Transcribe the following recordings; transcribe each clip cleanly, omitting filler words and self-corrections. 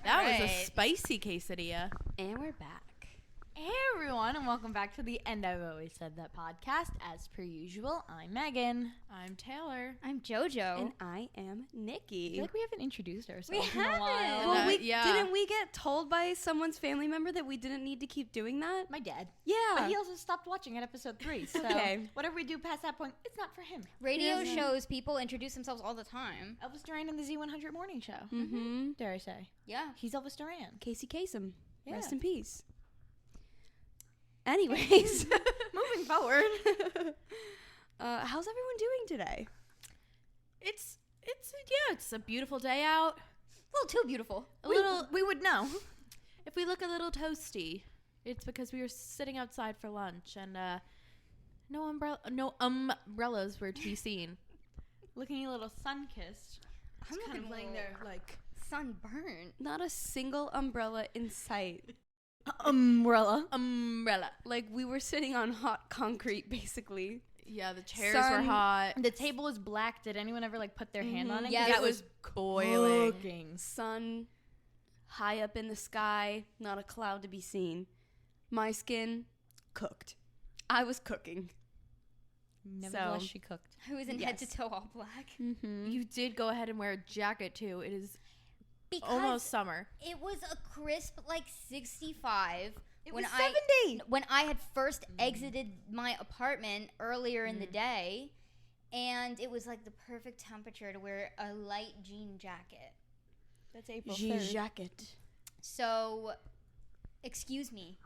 That was a spicy quesadilla. And we're back. Hey everyone, and welcome back to the And I've Always Said That podcast. As per usual, I'm Megan. I'm Taylor. I'm JoJo. And I am Nikki. I feel like we haven't introduced ourselves We in a while. haven't. Well, yeah. didn't we get told by someone's family member that we didn't need to keep doing that? My dad. Yeah. But he also stopped watching at episode 3, so Okay. whatever we do past that point, it's not for him. Radio shows, people introduce themselves all the time. Elvis Duran and the Z100 Morning Show. Mm-hmm. Dare I say. Yeah. He's Elvis Duran. Casey Kasem. Yeah. Rest in peace. Anyways. Moving forward. How's everyone doing today? It's a beautiful day out. A little too beautiful. We would know. If we look a little toasty, it's because we were sitting outside for lunch and no umbrellas were to be seen. Looking a little sun-kissed. I'm Kind of laying there like... sunburnt. Not a single umbrella in sight. Umbrella. Like, we were sitting on hot concrete, basically. Yeah, the chairs were hot. The table was black. Did anyone ever like put their hand on it? Yeah, it was boiling. Cooking. Sun high up in the sky, not a cloud to be seen. My skin cooked. I was cooking. Nevertheless, she cooked. I was in head to toe all black. Mm-hmm. You did go ahead and wear a jacket too. It is Because almost summer. it was a crisp, like, 65. It when was I 70. When I had first exited my apartment earlier in the day, and it was, like, the perfect temperature to wear a light jean jacket. That's April 3rd. Jacket. So, excuse me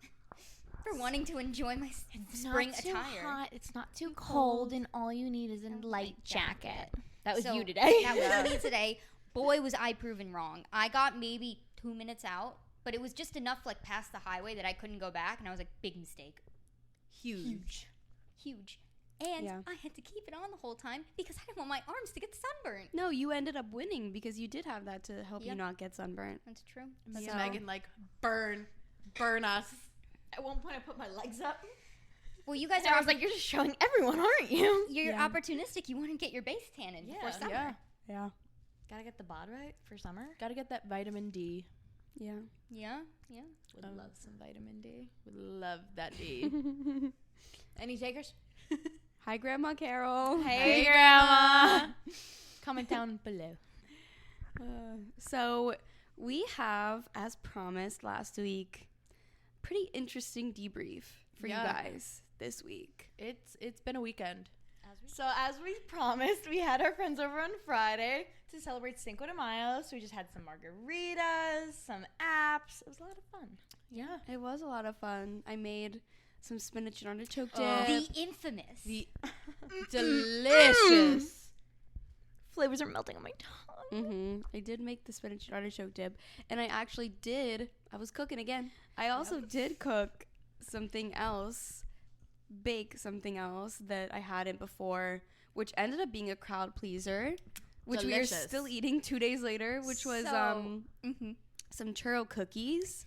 for wanting to enjoy my spring Not too attire. hot. It's not too cold, and all you need is a light jacket. That was So, you today. That was me today. Boy, was I proven wrong. I got maybe 2 minutes out, but it was just enough, like, past the highway that I couldn't go back, and I was like, big mistake. Huge. And Yeah. I had to keep it on the whole time because I didn't want my arms to get sunburned. No, you ended up winning because you did have that to help you Yep. not get sunburnt. That's true. That's So- Megan, like, burn us. At one point, I put my legs up. Well, you guys And I are was like, "You're just showing everyone, aren't you?" you're Yeah. opportunistic. You want to get your base tanning before summer. Yeah. Yeah. Gotta get the bod right for summer. Gotta get that vitamin D. Yeah. Yeah. Would love some vitamin D. Would love that D. Any takers? Hi, Grandma Carol. Hey, Grandma. Comment down below. So we have, as promised last week, pretty interesting debrief for you guys this week. It's been a weekend. So as we promised, we had our friends over on Friday to celebrate Cinco de Mayo. So we just had some margaritas, some apps. It was a lot of fun. Yeah. It was a lot of fun. I made some spinach and artichoke Oh. dip. The infamous. The delicious. Flavors are melting on my tongue. I did make the spinach and artichoke dip, and I was cooking again. I also did cook something else, bake something else that I hadn't before, which ended up being a crowd pleaser, which we are Delicious. still eating 2 days later, which was some churro cookies.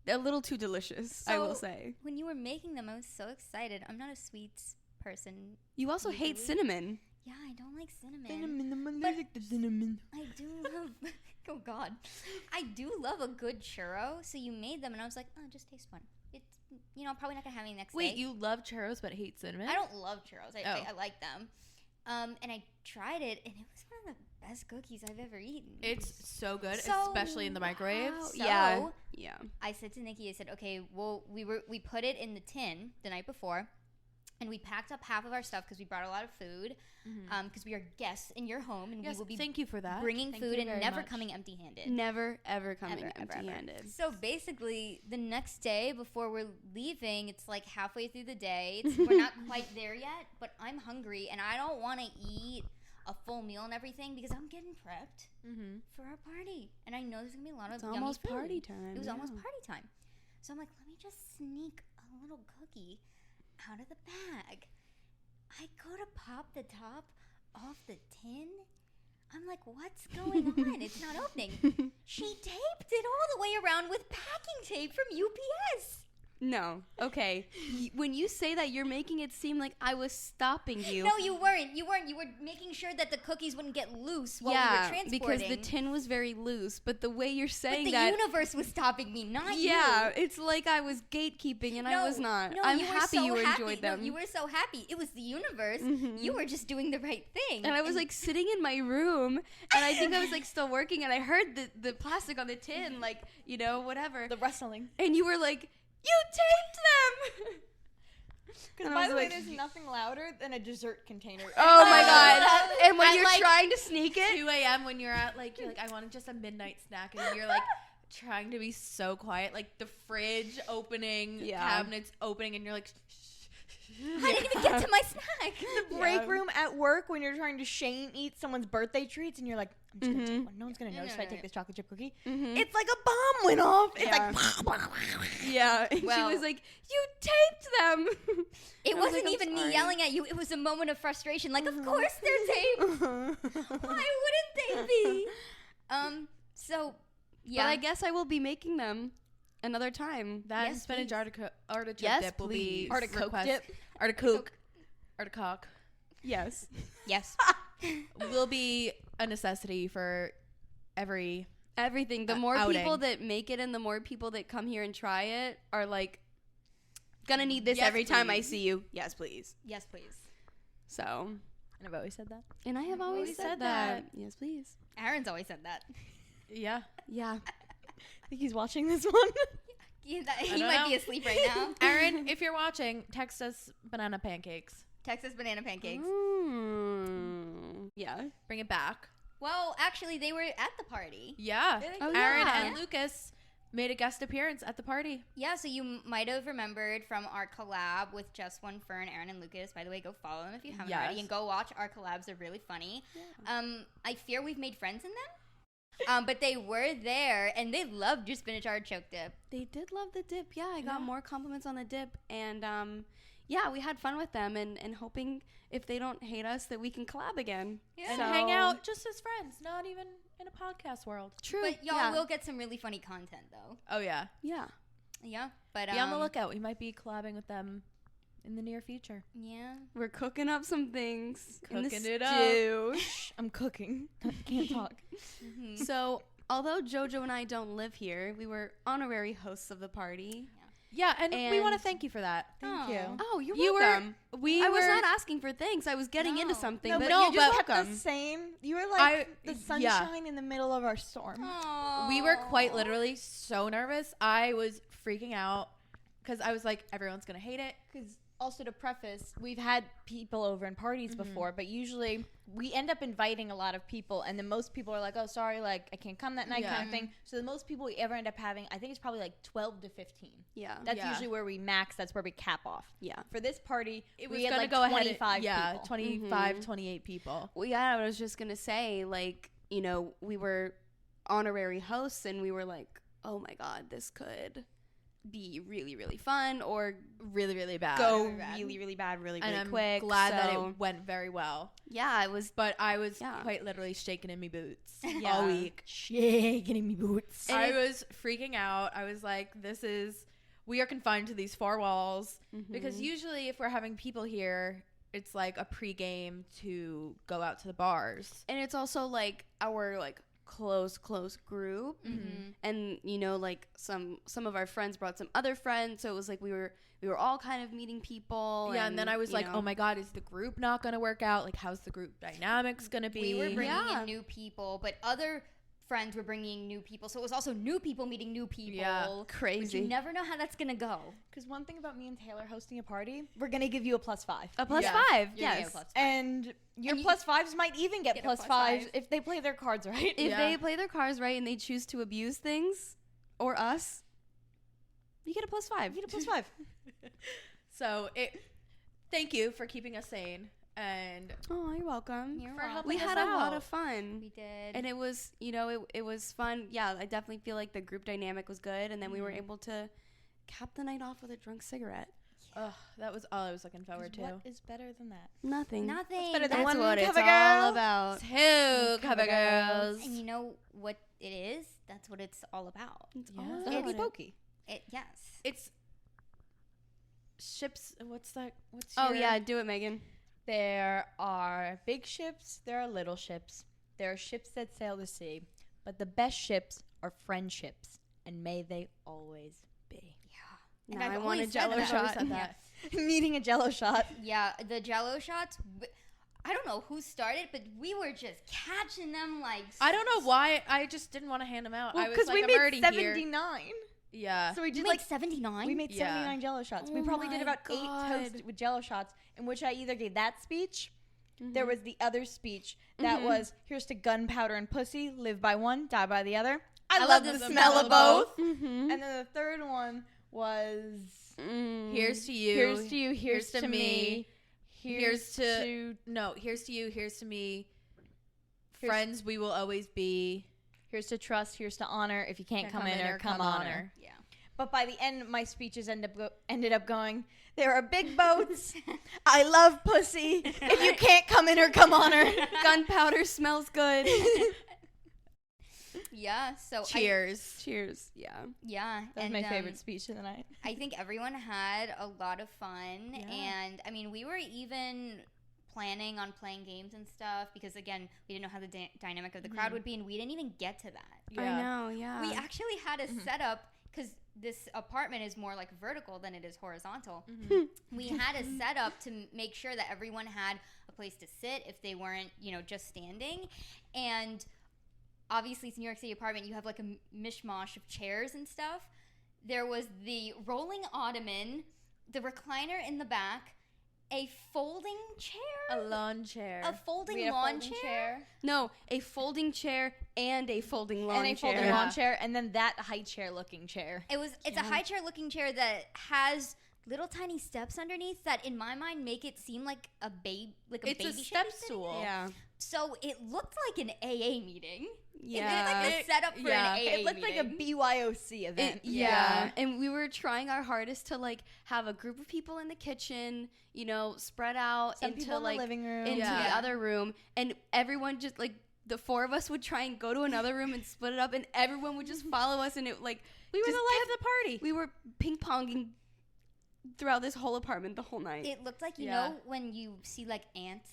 A little too delicious, I will So- say. When you were making them, I was so excited. I'm not a sweets person. You also hate Usually. cinnamon. Yeah, I don't like cinnamon. I'm But- allergic to cinnamon. I do love, oh God, I do love a good churro. So you made them, and I was like, oh, just taste one. It's, I'm probably not gonna have any next day. Wait, you love churros but hate cinnamon? I don't love churros. Oh. I like them. And I tried it, and it was one of the best cookies I've ever eaten. It's so good, So- especially in the microwave. Wow. Yeah. So- Yeah. I said to Nikki, I said, okay, well, we put it in the tin the night before, and we packed up half of our stuff because we brought a lot of food, because we are guests in your home, and Yes, we will be thank you for that. bringing Thank food you and very never much. coming empty-handed. Never, ever coming Ever, ever. empty-handed. So basically, the next day before we're leaving, it's like halfway through the day. We're not quite there yet, but I'm hungry, and I don't want to eat a full meal and everything because I'm getting prepped for our party. And I know there's going to be a lot of It's yummy almost food. party time. It was almost yeah. party time. So I'm like, let me just sneak a little cookie out of the bag. I go to pop the top off the tin. I'm like, what's going on? It's not opening. She taped it all the way around with packing tape from UPS. No. Okay. When you say that, you're making it seem like I was stopping you. No, you weren't. You weren't. You were making sure that the cookies wouldn't get loose while we were transporting. Because the tin was very loose. But the way you're saying but the universe was stopping me, not you. Yeah, it's like I was gatekeeping, and I was not. No, I'm you were happy so you happy. enjoyed them. No, you were so happy. It was the universe. Mhm. You were just doing the right thing. And I was like sitting in my room, and I think I was like still working, and I heard the plastic on the tin, like, you know, whatever. The rustling. And you were like, you taped them! Because And I by was the way, like- there's nothing louder than a dessert container. Oh my god. And when I you're like trying to sneak it, 2 a.m. when you're at you're like, I want just a midnight snack, and you're like trying to be so quiet, like the fridge opening, Yeah. cabinets opening, and you're like, I didn't even get to my snack. The break room at work when you're trying to shame eat someone's birthday treats and you're like, I'm just gonna take one. No one's gonna notice if I take this chocolate chip cookie. Mhm. It's like a bomb went off. It's Yeah. like yeah, and Well- she was like, you taped them! It I was wasn't like, I'm even me sorry. yelling at you. It was a moment of frustration. Like, of course they're taped. Why wouldn't they be? So, yeah. But I guess I will be making them another time. that Yes, and spinach please. artichoke Yes, dip will please. be Artichoke request. dip. Artichoke Yes. Yes. will be a necessity for every. Everything. The more outing. people that make it and the more people that come here and try it are like, gonna need this Yes, every time I please. see you. Yes, please. Yes, please. So, And I've always said that. and I have always said that. Yes, please. Aaron's always said that. Yeah. Yeah. I think he's watching this one. Yeah, he don't might know. be asleep right now. Aaron, if you're watching, text us banana pancakes. Texas banana pancakes. Yeah. Bring it back. Well, actually, they were at the party. Yeah. Oh, Aaron yeah. and Lucas made a guest appearance at the party. Yeah, so you might have remembered from our collab with Just One Fern, Aaron and Lucas. By the way, go follow them if you haven't Yes. already, and go watch our collabs. They're really funny. I fear we've made friends in them. But they were there, and they loved your spinach artichoke dip. They did love the dip. Yeah, I got Yeah. more compliments on the dip. And yeah, we had fun with them and hoping if they don't hate us that we can collab again. Yeah. And So- hang out just as friends, not even in a podcast world. True. But y'all yeah. will get some really funny content, though. Oh, yeah. Yeah. Yeah, but Be on the lookout. We might be collabing with them in the near future. Yeah. We're cooking up some things. in the Cooking it up. stew. I'm cooking. Can't talk. Mhm. So, although JoJo and I don't live here, we were honorary hosts of the party. Yeah, and we want to And- thank you for that. Thank Oh. you. Oh, you're You welcome. We I were was not asking for thanks. I was getting into No. something, No, but but you're you just just kept welcome. the same. You were like I- the yeah. sunshine in the middle of our storm. Aw. we were quite literally so nervous. I was freaking out because I was like, everyone's going to hate it. Because also to preface, we've had people over in parties before, but usually we end up inviting a lot of people, and then most people are like, "Oh, sorry, like I can't come that night," Yeah. kind of thing. So the most people we ever end up having, I think, it's probably like 12 to 15. Yeah. That's Yeah. usually where we max. That's where we cap off. Yeah. For this party, It was we had going to like go ahead. 25 Yeah, people. 25, 28 people. Well, yeah, I was just going to say, like, you know, we were honorary hosts and we were like, oh my God, this could be really, really fun or Really, really bad. go Really bad. really, really bad, really, and really I'm quick. glad that so- it went very well. Yeah, it was. But I was Yeah. quite literally shaking in my boots Yeah. all week. Shaking me boots. And I it- was freaking out. I was like, we are confined to these four walls. Because Mhm. usually if we're having people here, it's like a pregame to go out to the bars. And it's also like our like close group. Mhm. And you know, like some of our friends brought some other friends, so it was like we were all kind of meeting people. Yeah, and then I was you like, know. oh my God, is the group not going to work out? Like, how's the group dynamics going to be? We were bringing Yeah. in new people, but other friends were bringing new people. So it was also new people meeting new people. Yeah, Which crazy. you never know how that's going to go. Because one thing about me and Taylor hosting a party, we're gonna give you a +5. A +5, Yeah. You're gonna get yes. a plus five. And your And you- +5s might even get Get a +5s +5. if they play their cards right. If Yeah. they play their cards right and they choose to abuse things or us, you get a +5. You get a +5. So thank you for keeping us sane. And Oh, you're welcome. You're for welcome. helping We us had a lot out. of fun. We did. And it was, you know, it was fun. Yeah, I definitely feel like the group dynamic was good. And then we were able to cap the night off with a drunk cigarette. that was all I was looking forward to. What is better than that? Nothing. Nothing. better than That's one what it's cover all girl. about. Two cover girls. And you know what it is? That's what it's all about. It's Yeah. all The about hokey it. pokey. Yes. It's ships. What's that? What's Oh your- yeah, do it, Megan. There are big ships, there are little ships. There are ships that sail the sea. But the best ships are friendships. And may they always be. And Now I've I want a always said Jello that. shot. said that. Needing a Jello shot. Yeah, the Jello shots. I don't know who started, but we were just catching them like. I don't know why. I just didn't want to hand them out. I was Because like, we I'm made already 79. here. Yeah. So we You did made like 79. we made Yeah. 79 Jello shots. Oh We probably did my about 8 God. toasts with Jello shots, in which I either gave that speech. Mm-hmm. There was the other speech that was, here's to gunpowder and pussy, live by one, die by the other. I love the smell of both. Mm-hmm. And then the third one was, Here's to you. here's to you, here's to me. Here's to no. Here's to you. Here's to me. Friends, we will always be. Here's to trust, here's to honor. If you can't come in or come honor. Yeah. But by the end, my speeches ended up going, there are big boats. I love pussy. If you can't come in or come honor. Gunpowder smells good. Yeah. So Cheers. Cheers. Yeah. yeah. That was and, my favorite speech of the night. I think everyone had a lot of fun, Yeah. and I mean, we were even planning on playing games and stuff because again, we didn't know how the dynamic of the crowd would be, and we didn't even get to that. I know. Yeah. We actually had a setup because this apartment is more like vertical than it is horizontal. We had a setup to make sure that everyone had a place to sit if they weren't, just standing. And obviously, it's a New York City apartment. You have like a mishmash of chairs and stuff. There was the rolling ottoman, the recliner in the back, a folding chair, A lawn chair. a folding We had a lawn folding chair. No, a folding chair and a folding lawn And a chair. folding Yeah. lawn chair, and then that high chair looking chair. It's a high chair looking chair that has little tiny steps underneath that in my mind make it seem like a baby It's baby a should step be sitting stool. there. Yeah. So it looked like an AA meeting. Yeah. It looked like the setup for yeah. an AA It looked like a meeting. BYOC event. Yeah. And we were trying our hardest to like have a group of people in the kitchen, spread out Some into people in like the living room. into Yeah. the other room, and everyone just like the four of us would try and go to another room and split it up, and everyone would just follow us, and it like We were just the life of the party. we were ping ponging throughout this whole apartment the whole night. It looked like, you Yeah. know, when you see like ants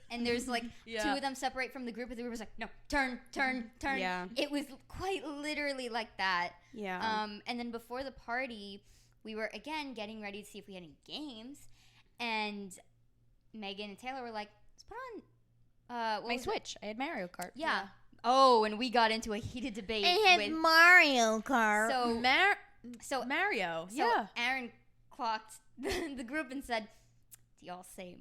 and there's like Yeah. two of them separate from the group, and the group was like, no, turn. Yeah. It was quite literally like that. Yeah. And then before the party, we were again getting ready to see if we had any games, and Megan and Taylor were like, let's put on what My was it? Switch. I had Mario Kart. Yeah. Oh, and we got into a heated debate with Mario Kart. so Mario. So yeah. Aaron clocked the group and said, do y'all say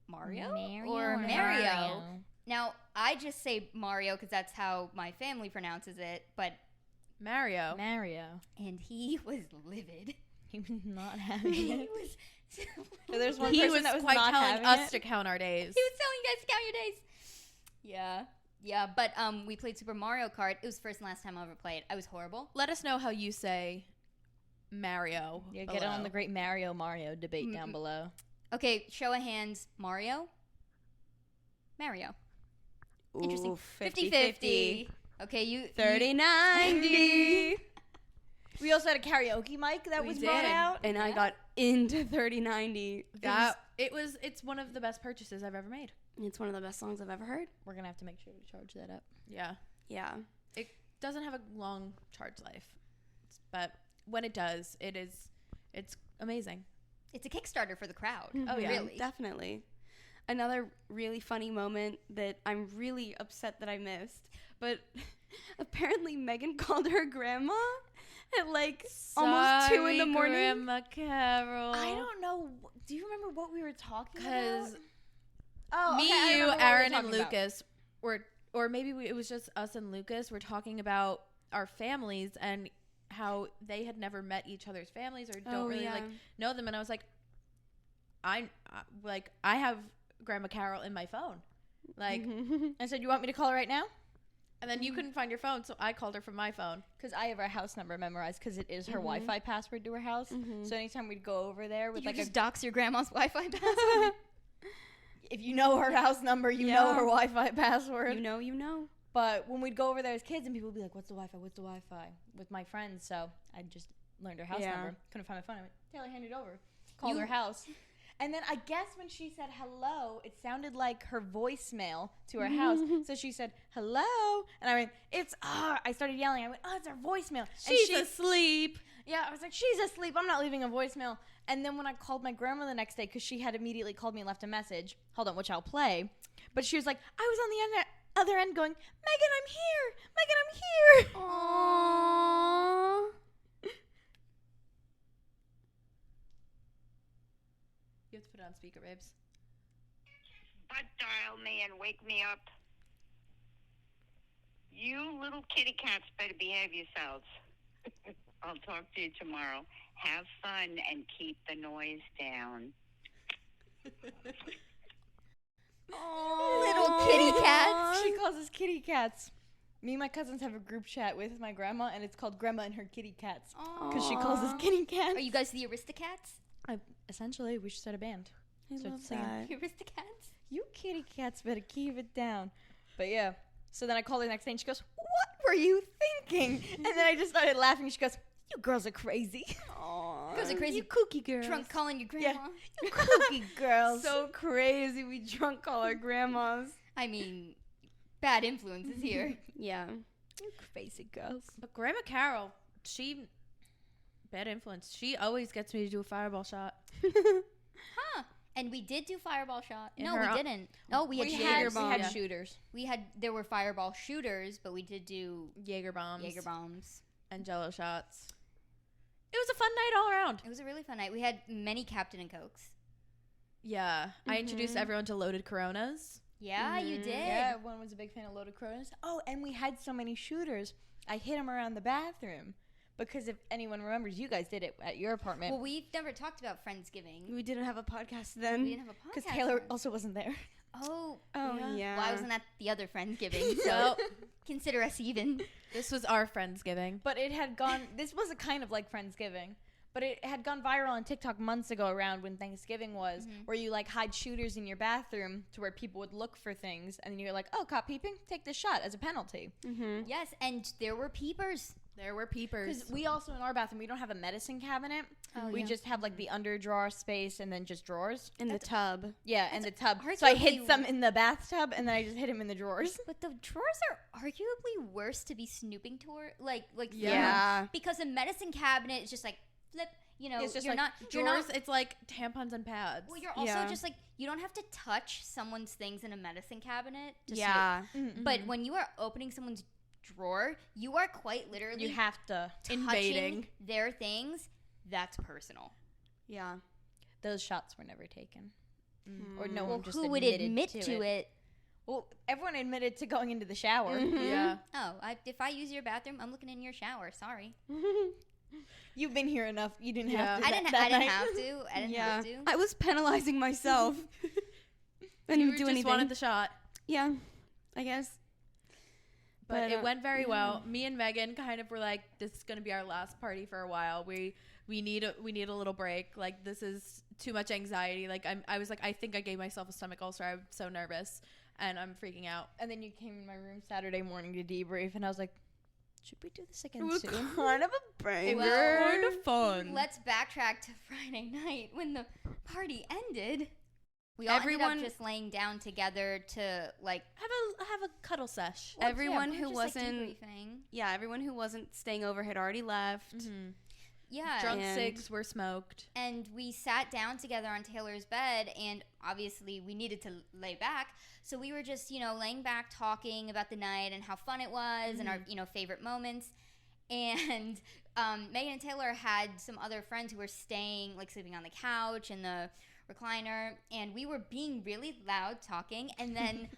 Mario or Mario? Now, I just say Mario because that's how my family pronounces it, but Mario. and he was livid. He was not having He it. was So there's one He person was that was quite not telling having us it. to count our days. He was telling you guys to count your days. Yeah, but we played Super Mario Kart. It was the first and last time I ever played. I was horrible. Let us know how you say Mario. Yeah, get on the great Mario debate down Mm-mm. below. Okay, show of hands. Mario. Interesting. Ooh, 50-50. Okay, you 30-90. We also had a karaoke mic that We was brought did. out. And I got into 30-90. It's one of the best purchases I've ever made. It's one of the best songs I've ever heard. We're going to have to make sure to charge that up. Yeah. Yeah. It doesn't have a long charge life. But when it does, it's amazing. It's a Kickstarter for the crowd. Oh, yeah. Really? Definitely. Another really funny moment that I'm really upset that I missed, but apparently Megan called her grandma at like almost 2 in the morning. Grandma Carol. I don't know. Do you remember what we were talking about? Because Oh, me, okay, I you, remember what we were Aaron, and talking about. Lucas or maybe it was just us and Lucas were talking about our families and how they had never met each other's families or don't really like know them. And I was like, I have Grandma Carol in my phone. Like, I said, you want me to call her right now? and then you couldn't find your phone, so I called her from my phone. Because I have her house number memorized because it is her Wi-Fi password to her house. So anytime we'd go over there with You like just dox your grandma's Wi-Fi password. if you know her house number, you know her Wi-Fi password. You know. But when we'd go over there as kids and people would be like, what's the Wi-Fi with my friends. So I just learned her house Yeah. number. Couldn't find my phone. I went, Taylor, hand it over. called her house. And then I guess when she said hello, it sounded like her voicemail to her house. So she said, hello. And I went, I started yelling. I went, it's her voicemail. She's asleep. Yeah, I was like, she's asleep. I'm not leaving a voicemail. And then when I called my grandma the next day, because she had immediately called me and left a message, hold on, which I'll play. But she was like, I was on the other end going, Meghan, I'm here. Meghan, I'm here. Aww. You have to put it on speaker, babes. Butt dial me and wake me up. You little kitty cats better behave yourselves. I'll talk to you tomorrow. Have fun and keep the noise down. Little kitty cats. She calls us kitty cats. Me and my cousins have a group chat with my grandma, and it's called Grandma and Her Kitty Cats. Because she calls us kitty cats. Are you guys the Aristocats? Essentially, we should start a band. I Start love singing. that. The Aristocats? You kitty cats better keep it down. But yeah. So then I called her the next day, and she goes, what were you thinking? And then I just started laughing. She goes, you girls are crazy. Aww. Girls are crazy. You kooky girls. Drunk calling your grandma. You kooky girls. So crazy. We drunk call our grandmas. I mean, bad influences here. Yeah. You crazy girls. But Grandma Carol, bad influence. She always gets me to do a fireball shot. Huh. And we did do fireball shot. In No, her we didn't. No, we had Jaeger shooters. bomb. We had Yeah. shooters. There were fireball shooters, but we did do Jaeger bombs. Jaeger bombs. And Jello shots. It was a fun night all around. It was a really fun night. We had many Captain and Cokes. Yeah. I introduced everyone to loaded Coronas. Yeah, you did. Yeah, everyone was a big fan of loaded Coronas. Oh, and we had so many shooters. I hid them around the bathroom. Because if anyone remembers, you guys did it at your apartment. Well, we've never talked about Friendsgiving. We didn't have a podcast We then. didn't have a podcast. Because Taylor then. also wasn't there. Oh, Oh, yeah. well, I wasn't at the other Friendsgiving, so So consider us even. this was our Friendsgiving. But it had gone, this was a kind of like Friendsgiving. But it had gone viral on TikTok months ago around when Thanksgiving was, where you like hide shooters in your bathroom to where people would look for things. And then you're like, oh, caught peeping? Take this shot as a penalty. Mm-hmm. Yes, and there were peepers. There were peepers. Because we also, in our bathroom, we don't have a medicine cabinet. Oh, We yeah. just have like the under drawer space and then just drawers. In the tub. Yeah, and the tub. arguably- So I hid some in the bathtub and then I just hid them in the drawers. But the drawers are arguably worse to be snooping toward, like Yeah. because a medicine cabinet is just like flip. You know, It's just you're like you're Drawers, not. it's like tampons and pads. Well, you're also Yeah. just like you don't have to touch someone's things in a medicine cabinet. Just Yeah. But when you are opening someone's drawer, you are quite literally You have to. touching invading. their things. That's personal. Yeah. Those shots were never taken. Or no Well, one just who would admitted admit to to it? Well, everyone admitted to going into the shower. Yeah. Oh, if I use your bathroom, I'm looking in your shower. Sorry, You've been here enough. You didn't Yeah. have to. I didn't that night. have to. I didn't Yeah. have to. I was penalizing myself. I didn't You even do just anything. wanted the shot. Yeah. I guess. But it went very yeah. well. Me and Megan kind of were like, this is going to be our last party for a while. We need a little break. Like, this is too much anxiety. Like, I was like, I think I gave myself a stomach ulcer. I'm so nervous and I'm freaking out. And then you came in my room Saturday morning to debrief, and I was like, should we do this again It was soon? kind of a break. It was Well, kind of fun. Let's backtrack to Friday night when the party ended. We all ended Everyone- up just laying down together to like have a cuddle sesh. Everyone we were who just, like, wasn't- debriefing. Yeah, everyone who wasn't staying over had already left. Mm-hmm. Yeah. Drunk And- cigs were smoked. And we sat down together on Taylor's bed, and obviously we needed to lay back. So we were just, laying back talking about the night and how fun it was and our, favorite moments. And Meghan and Taylor had some other friends who were staying, like sleeping on the couch and the recliner. And we were being really loud talking. And then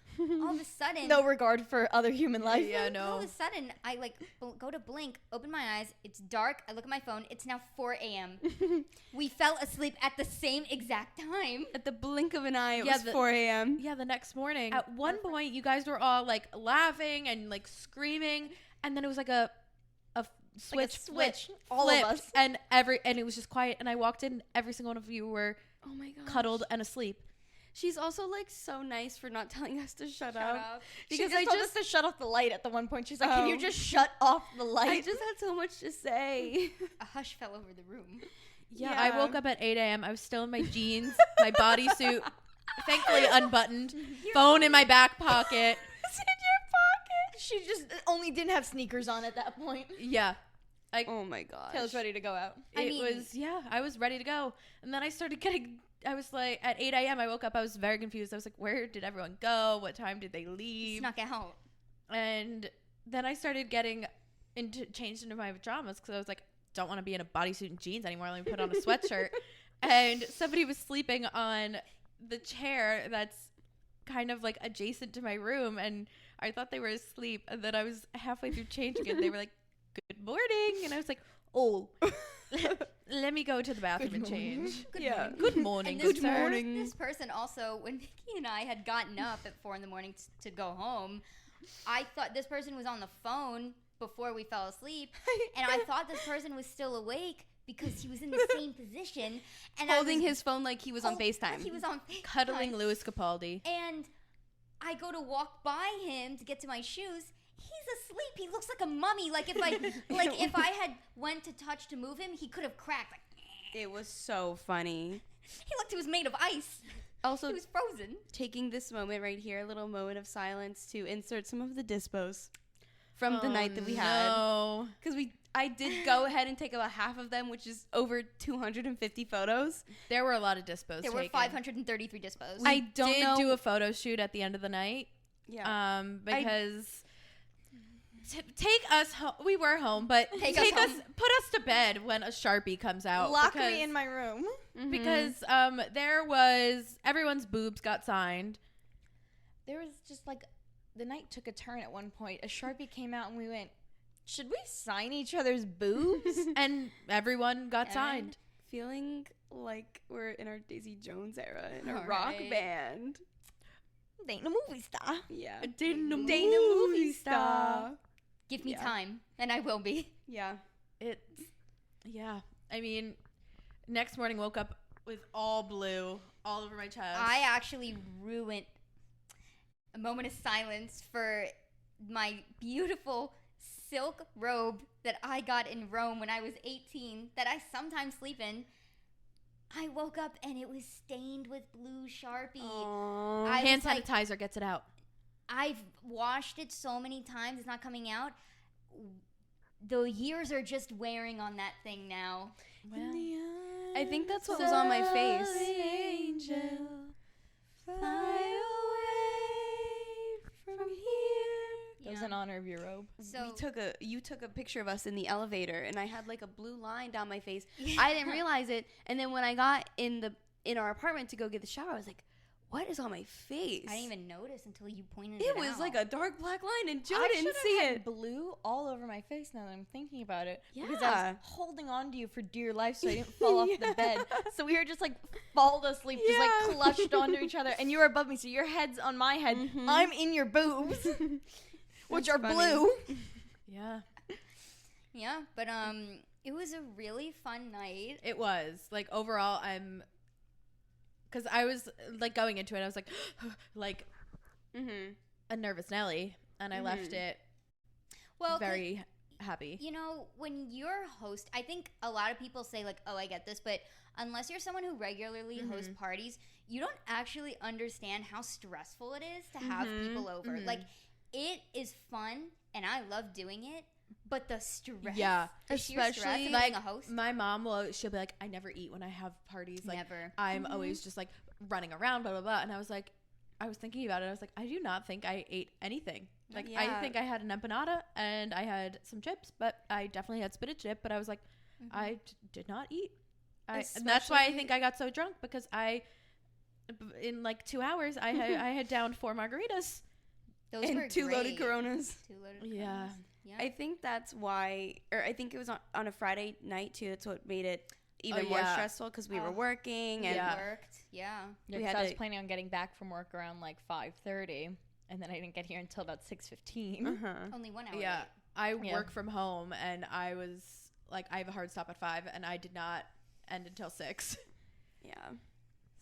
all of a sudden... No regard for other human life. Yeah, All of no. a sudden, I go to blink, open my eyes. It's dark. I look at my phone. It's now 4 a.m. We fell asleep at the same exact time. At the blink of an eye, it Yeah, was 4 a.m. Yeah, the next morning. At one point, you guys were all like laughing and like screaming. And then it was like a switch, switch. flipped, All of us. and it was just quiet. And I walked in, every single one of you were Oh my god. cuddled and asleep. She's also like so nice for not telling us to shut up. Because Because I told us to shut off the light at the one point. She's like, can you just shut off the light? I just had so much to say. A hush fell over the room. Yeah, I woke up at 8 a.m. I was still in my jeans, my bodysuit, thankfully unbuttoned, phone in my back pocket. It's in your pocket. She just only didn't have sneakers on at that point. Yeah. Oh my gosh. Taylor's ready to go out. I was ready to go. And then I started I was like, at 8 a.m. I woke up, I was very confused. I was like, where did everyone go? What time did they leave? Snuck out. And then I started changed into my pajamas because I was like, don't want to be in a bodysuit and jeans anymore. Let me put on a sweatshirt. And somebody was sleeping on the chair that's kind of like adjacent to my room. And I thought they were asleep. And then I was halfway through changing it. They were like, good morning. And I was like, oh, let me go to the bathroom and change. Good morning. Good morning. This person also, when Nikki and I had gotten up at 4 a.m. to go home, I thought this person was on the phone before we fell asleep, and I thought this person was still awake because he was in the same position and holding his phone like he was on FaceTime. Like he was on FaceTime. Cuddling Louis Capaldi. And I go to walk by him to get to my shoes. He's asleep. He looks like a mummy. Like if I had went to touch to move him, he could have cracked. Like, it was so funny. He looked. He was made of ice. Also, he was frozen. Taking this moment right here, a little moment of silence to insert some of the dispos from the night that we had. Because I did go ahead and take about half of them, which is over 250 photos. There were a lot of dispos. There were 533 dispos. I did do a photo shoot at the end of the night. Yeah. Because take us home. We were home, but put us to bed when a Sharpie comes out. Lock me in my room. Because everyone's boobs got signed. There was just like, the night took a turn at one point. A Sharpie came out and we went, should we sign each other's boobs? And everyone got signed. Feeling like we're in our Daisy Jones era in a rock band. Dating a movie star. Yeah. Dating a movie star. Give me time, and I will be. Yeah. I mean, next morning woke up with all blue all over my chest. I actually ruined a moment of silence for my beautiful silk robe that I got in Rome when I was 18 that I sometimes sleep in. I woke up and it was stained with blue Sharpie. Hand sanitizer gets it out. I've washed it so many times, it's not coming out. The years are just wearing on that thing now. Well, I think that's what was on my face. Angel, fly away from here. That was in honor of your robe. So you took a picture of us in the elevator, and I had like a blue line down my face. I didn't realize it, and then when I got in our apartment to go get the shower, I was like, what is on my face? I didn't even notice until you pointed it out. It was like a dark black line, and Joe I didn't see it. Blue all over my face now that I'm thinking about it. Yeah. Because I was holding on to you for dear life so I didn't fall off the bed. So we were just like fallen asleep, just like clutched onto each other. And you were above me, so your head's on my head. Mm-hmm. I'm in your boobs, which are blue. Yeah. Yeah, but it was a really fun night. It was. Like, overall, because I was, like, going into it, I was like, a nervous Nelly, and I left it very happy. You know, when you're a host, I think a lot of people say, like, oh, I get this, but unless you're someone who regularly hosts parties, you don't actually understand how stressful it is to have people over. Like, it is fun, and I love doing it, but the stress, especially of like being a host. My mom she'll be like, I never eat when I have parties. Like, never. I'm always just like running around, blah blah blah. And I was thinking about it. I was like, I do not think I ate anything. Like, I think I had an empanada and I had some chips, but I definitely had spinach dip. But I was like, I did not eat. And that's why I think I got so drunk, because in like 2 hours, I had downed 4 margaritas. Those and were 2 great. loaded Coronas. 2 loaded Coronas. Yeah. Yeah. I think that's why, or I think it was on a Friday night too. That's what made it even more stressful, because we were working and worked. Yeah. I was planning on getting back from work around like 5:30, and then I didn't get here until about 6:15. Only 1 hour. Yeah. late. I work from home, and I was like, I have a hard stop at 5, and I did not end until 6. Yeah.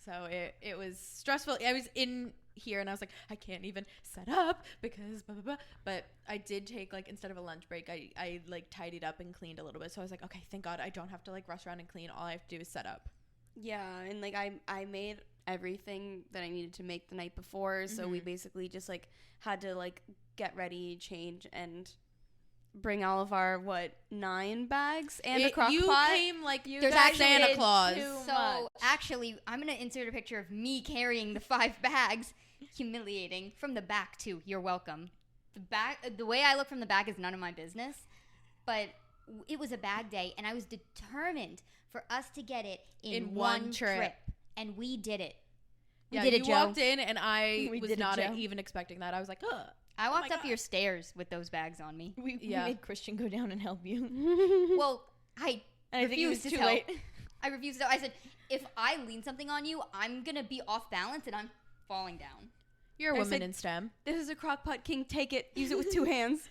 So it was stressful. I was in here, and I was like, I can't even set up because blah, blah, blah. But I did take, like, instead of a lunch break, I like tidied up and cleaned a little bit. So I was like, okay, thank God I don't have to like rush around and clean. All I have to do is set up. Yeah, and like I made everything that I needed to make the night before, so we basically just like had to like get ready, change, and bring all of our 9 bags and a crock you pot. Came like There's Santa Claus. So actually, I'm gonna insert a picture of me carrying the 5 bags. Humiliating from the back too. You're welcome. The way I look from the back is none of my business, but it was a bag day, and I was determined for us to get it in one trip, and we did it. We did it, Joe. You walked in, and I We was did it, not Joe. even expecting that. I was like, ugh. I walked my up God. your stairs with those bags on me. We Yeah. made Christian go down and help you. Well, I And I think it was refused to too help. late. I refused to. I said, if I lean something on you, I'm gonna be off balance and I'm falling down. You're a I woman said- in STEM. This is a crock pot king. Take it. Use it with 2 hands.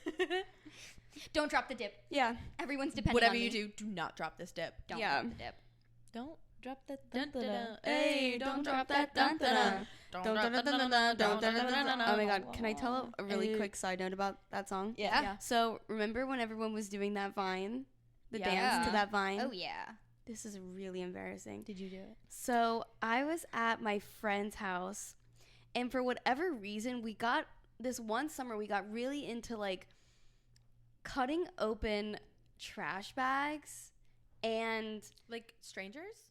Don't drop the dip. Yeah. Everyone's depending Whatever on you me. do not drop this dip. Don't Yeah. drop the dip. Don't drop that. Dun, dun, dun. Hey, don't drop that dun, dun, dun. Don't Dun, dun, dun, dun, dun, dun, dun, dun, dun, dun. Oh my God! Can I tell a really quick side note about that song? Yeah. So remember when everyone was doing that vine, the Yeah. dance to that vine? Oh yeah. This is really embarrassing. Did you do it? So I was at my friend's house, and for whatever reason, this one summer we got really into like cutting open trash bags, and Like strangers?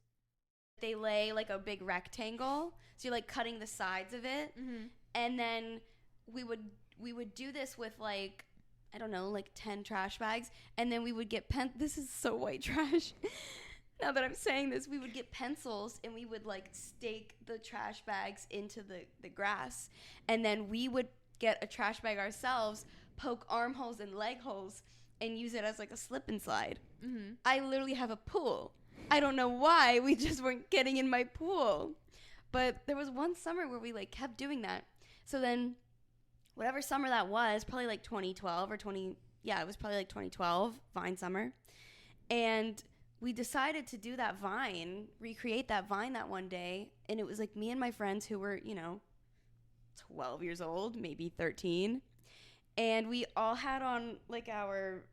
they lay like a big rectangle, so you're like cutting the sides of it, and then we would do this with like, I don't know, like 10 trash bags, and then we would get this is so white trash. Now that I'm saying this, we would get pencils and we would like stake the trash bags into the grass, and then we would get a trash bag ourselves, poke armholes and leg holes, and use it as like a slip and slide. I literally have a pool. I don't know why we just weren't getting in my pool, but there was one summer where we like kept doing that. So then whatever summer that was, probably like 2012 or it was probably like 2012 Vine summer, and we decided to do that vine, recreate that vine that one day, and it was like me and my friends who were 12 years old, maybe 13, and we all had on like our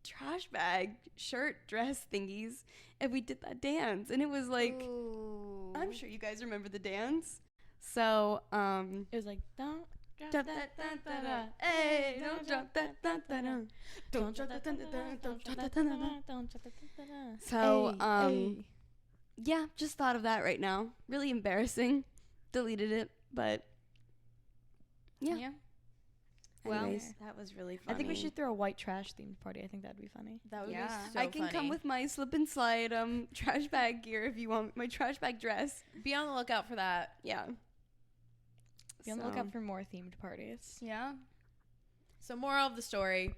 trash bag shirt dress thingies, and we did that dance, and it was like, Ooh. I'm sure you guys remember the dance. So It was like, don't drop drop that. that dun, dun, dun. Hey, don't drop that dun, dun, dun. Don't drop that dun, dun, dun. Don't drop that dun, dun, dun. Don't drop that. Dun, dun. So Hey. yeah, just thought of that right now. Really embarrassing. Deleted it, but yeah. Well, Anyways, that was really funny. I think we should throw a white trash themed party. I think that'd be funny. That would Yeah. be so I can funny. come with my slip and slide trash bag gear if you want, my trash bag dress. Be on the lookout for that. Yeah. Be on the lookout for more themed parties. Yeah. So moral of the story,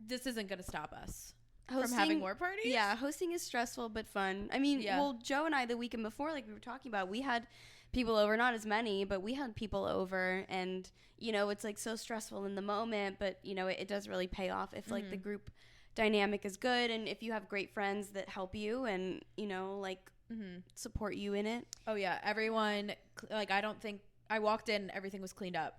this isn't going to stop us from having Hosting- more parties. Yeah, hosting is stressful but fun. I mean, Yeah. well, Joe and I the weekend before, like we were talking about, we had people over, not as many, but we had people over, and it's like so stressful in the moment, but it does really pay off if like the group dynamic is good, and if you have great friends that help you and support you in it. Oh yeah, everyone, like, I don't think I walked in, everything was cleaned up.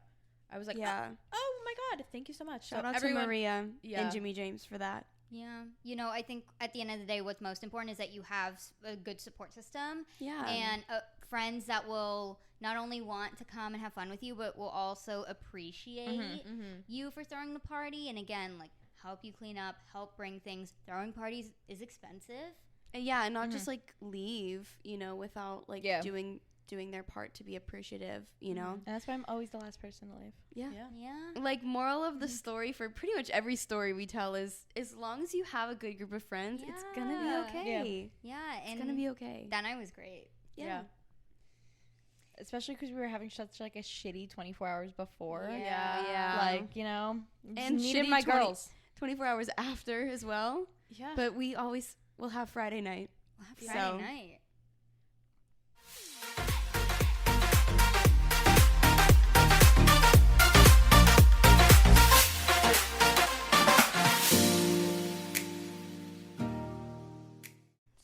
I was like, Yeah. oh my God, thank you so much. Shout So out everyone, to Maria yeah. and Jimmy James for that. Yeah. I think at the end of the day, what's most important is that you have a good support system Yeah. and friends that will not only want to come and have fun with you, but will also appreciate you for throwing the party. And again, like, help you clean up, help bring things. Throwing parties is expensive. And yeah, and not just like leave, without like Yeah. doing their part to be appreciative, And that's why I'm always the last person to leave. Yeah. Yeah. Like, moral of the story for pretty much every story we tell is, as long as you have a good group of friends, it's gonna be Yeah. okay. Yeah. It's And gonna be okay. that night was great. Yeah. Especially because we were having such like a shitty 24 hours before. Yeah. Like, And needed shitty my 20 girls. 24 hours after as well. Yeah. But we always will have Friday night. Well, happy So- Friday night.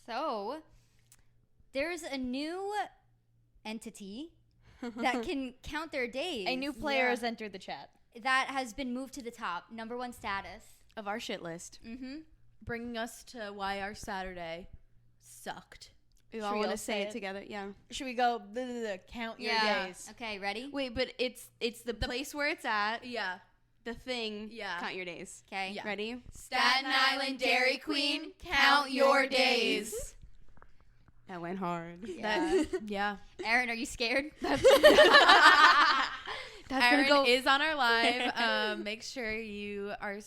So, there's a new entity that can count their days. A new player has entered the chat. That has been moved to the top. #1 status. Of our shit list. Mm-hmm. Bringing us to why our Saturday sucked. We all want to say it together. Yeah. Should we go count your days? Okay, ready? Wait, but it's the place where it's at. Yeah. The thing. Yeah. Count your days. Okay. Yeah. Ready? Staten Island Dairy Queen, count your days. That went hard. Yeah. Yeah. Aaron, are you scared? That's Aaron gonna go. is on our live. Make sure you are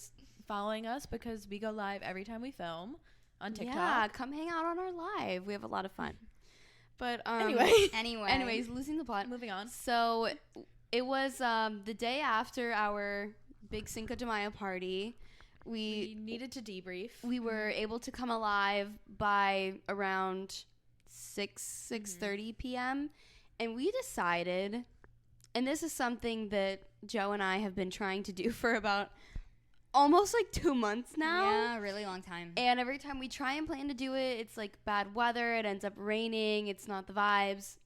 following us because we go live every time we film on TikTok. Yeah, come hang out on our live. We have a lot of fun. But Anyways, losing the plot. Moving on. So it was the day after our big Cinco de Mayo party. We needed to debrief. We were able to come alive by around 6:30 p.m. And we decided, and this is something that Joe and I have been trying to do for about almost like 2 months now. Yeah, really long time. And every time we try and plan to do it, it's like bad weather. It ends up raining. It's not the vibes.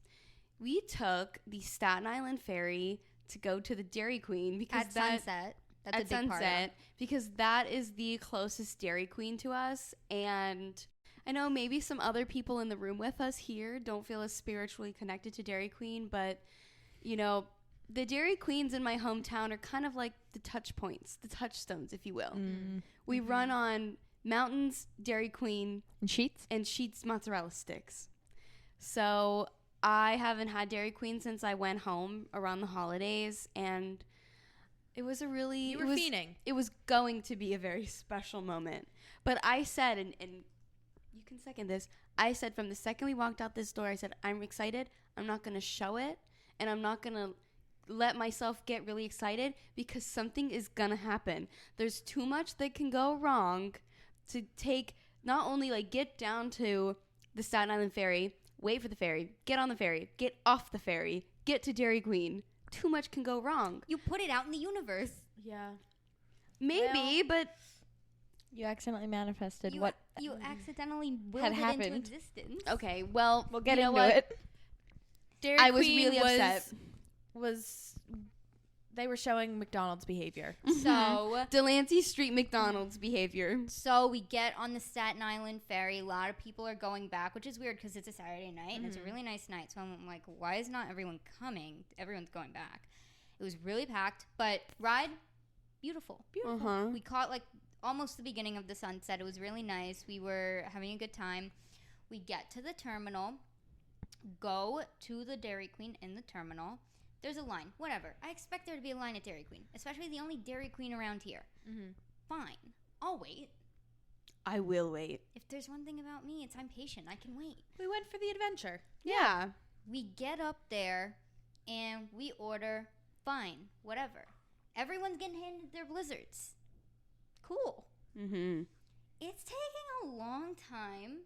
We took the Staten Island ferry to go to the Dairy Queen because at sunset. That's at a big part of sunset it. because that is the closest Dairy Queen to us. And I know maybe some other people in the room with us here don't feel as spiritually connected to Dairy Queen, but you know, the Dairy Queens in my hometown are kind of like the touch points, the touchstones, if you will. We run on Mountains, Dairy Queen, And Sheets mozzarella sticks. So I haven't had Dairy Queen since I went home around the holidays, and it was a really... You were fiending. It was going to be a very special moment. But I said, and you can second this, I said from the second we walked out this door, I said, I'm excited. I'm not going to show it, and I'm not going to let myself get really excited because something is going to happen. There's too much that can go wrong to take, not only like get down to the Staten Island ferry, wait for the ferry, get on the ferry, get off the ferry, get to Dairy Queen. Too much can go wrong. You put it out in the universe. Yeah. Maybe, but You accidentally manifested You, what you accidentally willed had it happened. into existence. okay, well, we'll get you know into what? it. Dairy I was Queen really upset. They were showing McDonald's behavior. So Delancey Street McDonald's behavior. So we get on the Staten Island ferry. A lot of people are going back, which is weird because it's a Saturday night and it's a really nice night. So I'm like, why is not everyone coming? Everyone's going back. It was really packed, but ride, beautiful. Uh-huh. We caught like almost the beginning of the sunset. It was really nice. We were having a good time. We get to the terminal, go to the Dairy Queen in the terminal. There's a line, whatever. I expect there to be a line at Dairy Queen, especially the only Dairy Queen around here. Fine, I'll wait. I will wait. If there's one thing about me, it's I'm patient. I can wait. We went for the adventure. Yeah. We get up there and we order. Fine, whatever. Everyone's getting handed their blizzards. Cool. Mm-hmm. It's taking a long time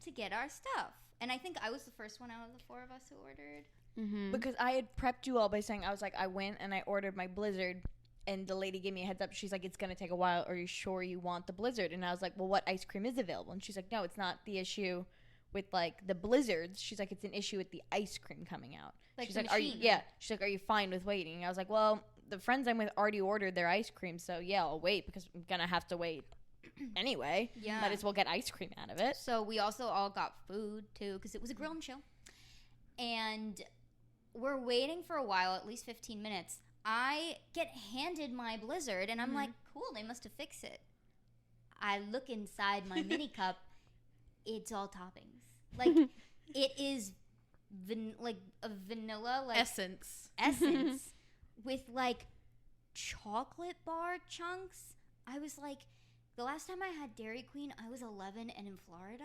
to get our stuff. And I think I was the first one out of the four of us who ordered. Mm-hmm. Because I had prepped you all by saying, I was like, I went and I ordered my blizzard, and the lady gave me a heads up. She's like, it's going to take a while. Are you sure you want the blizzard? And I was like, well, what ice cream is available? And she's like, no, it's not the issue with like the blizzards. She's like, it's an issue with the ice cream coming out. Like she's the like, are you, machine. yeah. She's like, are you fine with waiting? And I was like, well, the friends I'm with already ordered their ice cream, so yeah, I'll wait because I'm going to have to wait anyway. Yeah. Might as well get ice cream out of it. So we also all got food too because it was a grilling show. And we're waiting for a while, at least 15 minutes. I get handed my blizzard and I'm like, cool, they must have fixed it. I look inside my mini cup. It's all toppings. Like it is like a vanilla like Essence. with like chocolate bar chunks. I was like, the last time I had Dairy Queen, I was 11 and in Florida.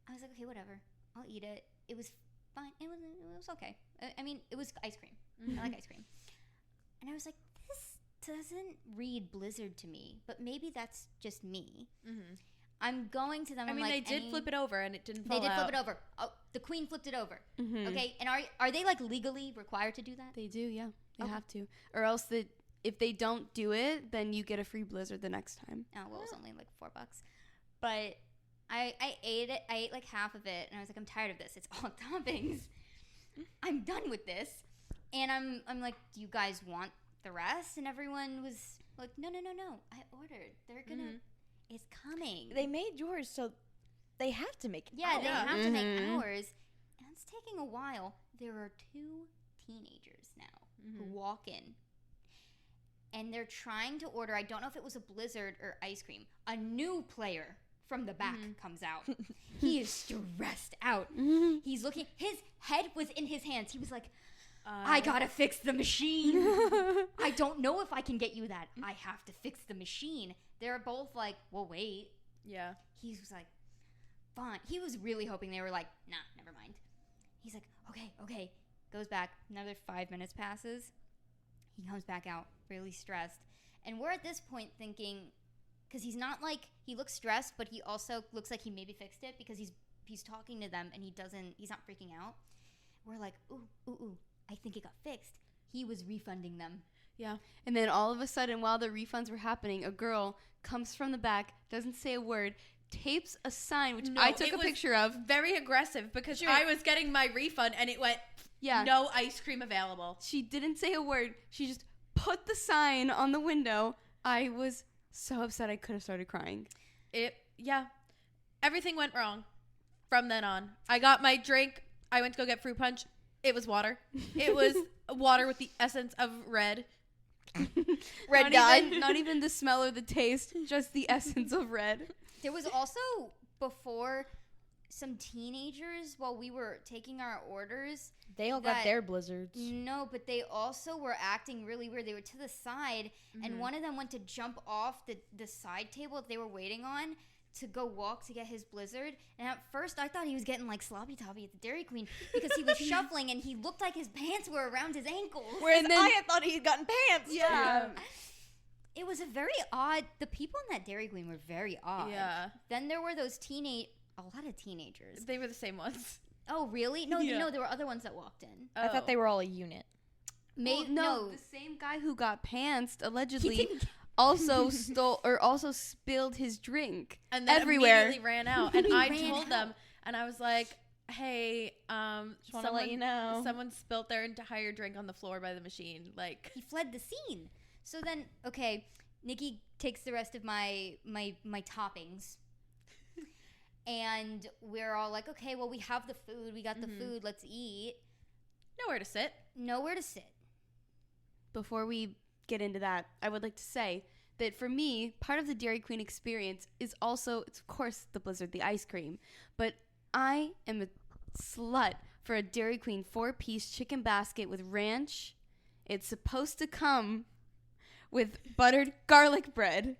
I was like, okay, whatever. I'll eat it. It was fine. It was okay. I mean, it was ice cream. I like ice cream. And I was like, this doesn't read blizzard to me, but maybe that's just me. I'm going to them. I mean, like, they did flip it over and it didn't fall They did out. flip it over. Oh, the queen flipped it over. Mm-hmm. Okay, and are they like legally required to do that? They do, yeah. They Okay. have to. Or else if they don't do it, then you get a free blizzard the next time. Oh, well, it was only like $4. But I ate it. I ate like half of it, and I was like, I'm tired of this. It's all toppings. I'm done with this. And I'm like, do you guys want the rest? And everyone was like, no. I ordered. They're gonna. It's coming. They made yours, so they have to make it. Yeah, they have to make ours. And it's taking a while. There are 2 teenagers now who walk in. And they're trying to order, I don't know if it was a Blizzard or ice cream. A new player from the back comes out. He is stressed out. He's looking, his head was in his hands. He was like, I gotta fix the machine. I don't know if I can get you that. I have to fix the machine. They're both like, well, wait. Yeah. He was like, fine. He was really hoping they were like, nah, never mind. He's like, okay. Goes back. Another 5 minutes passes. He comes back out really stressed. And we're at this point thinking, because he's not like, he looks stressed, but he also looks like he maybe fixed it because he's talking to them and he's not freaking out. We're like, ooh, I think it got fixed. He was refunding them. Yeah. And then all of a sudden, while the refunds were happening, a girl comes from the back, doesn't say a word, tapes a sign, which I took a picture of. Very aggressive because I was getting my refund and it went, no ice cream available. She didn't say a word. She just put the sign on the window. I was so upset I could have started crying. Everything went wrong from then on. I got my drink. I went to go get fruit punch. It was water. It was water with the essence of red. Red dye. Not even the smell or the taste, just the essence of red. There was also, before, some teenagers, while we were taking our orders. They all got their Blizzards. No, but they also were acting really weird. They were to the side, and one of them went to jump off the side table that they were waiting on to go walk to get his Blizzard. And at first, I thought he was getting like sloppy toppy at the Dairy Queen because he was shuffling and he looked like his pants were around his ankles. Whereas I had thought he had gotten pants. Yeah. It was a very odd. The people in that Dairy Queen were very odd. Yeah. Then there were those a lot of teenagers. They were the same ones. Oh, really? No, there were other ones that walked in. I thought they were all a unit. No, the same guy who got pantsed allegedly also spilled his drink and then everywhere. Immediately ran out. And I told them, and I was like, "Hey, just want to let you know, someone spilled their entire drink on the floor by the machine." Like, he fled the scene. So then, Nikki takes the rest of my toppings. And we're all like, okay, well, we have the food. We got the food. Let's eat. Nowhere to sit. Before we get into that, I would like to say that for me, part of the Dairy Queen experience is also, it's of course, the Blizzard, the ice cream. But I am a slut for a Dairy Queen 4-piece chicken basket with ranch. It's supposed to come with buttered garlic bread.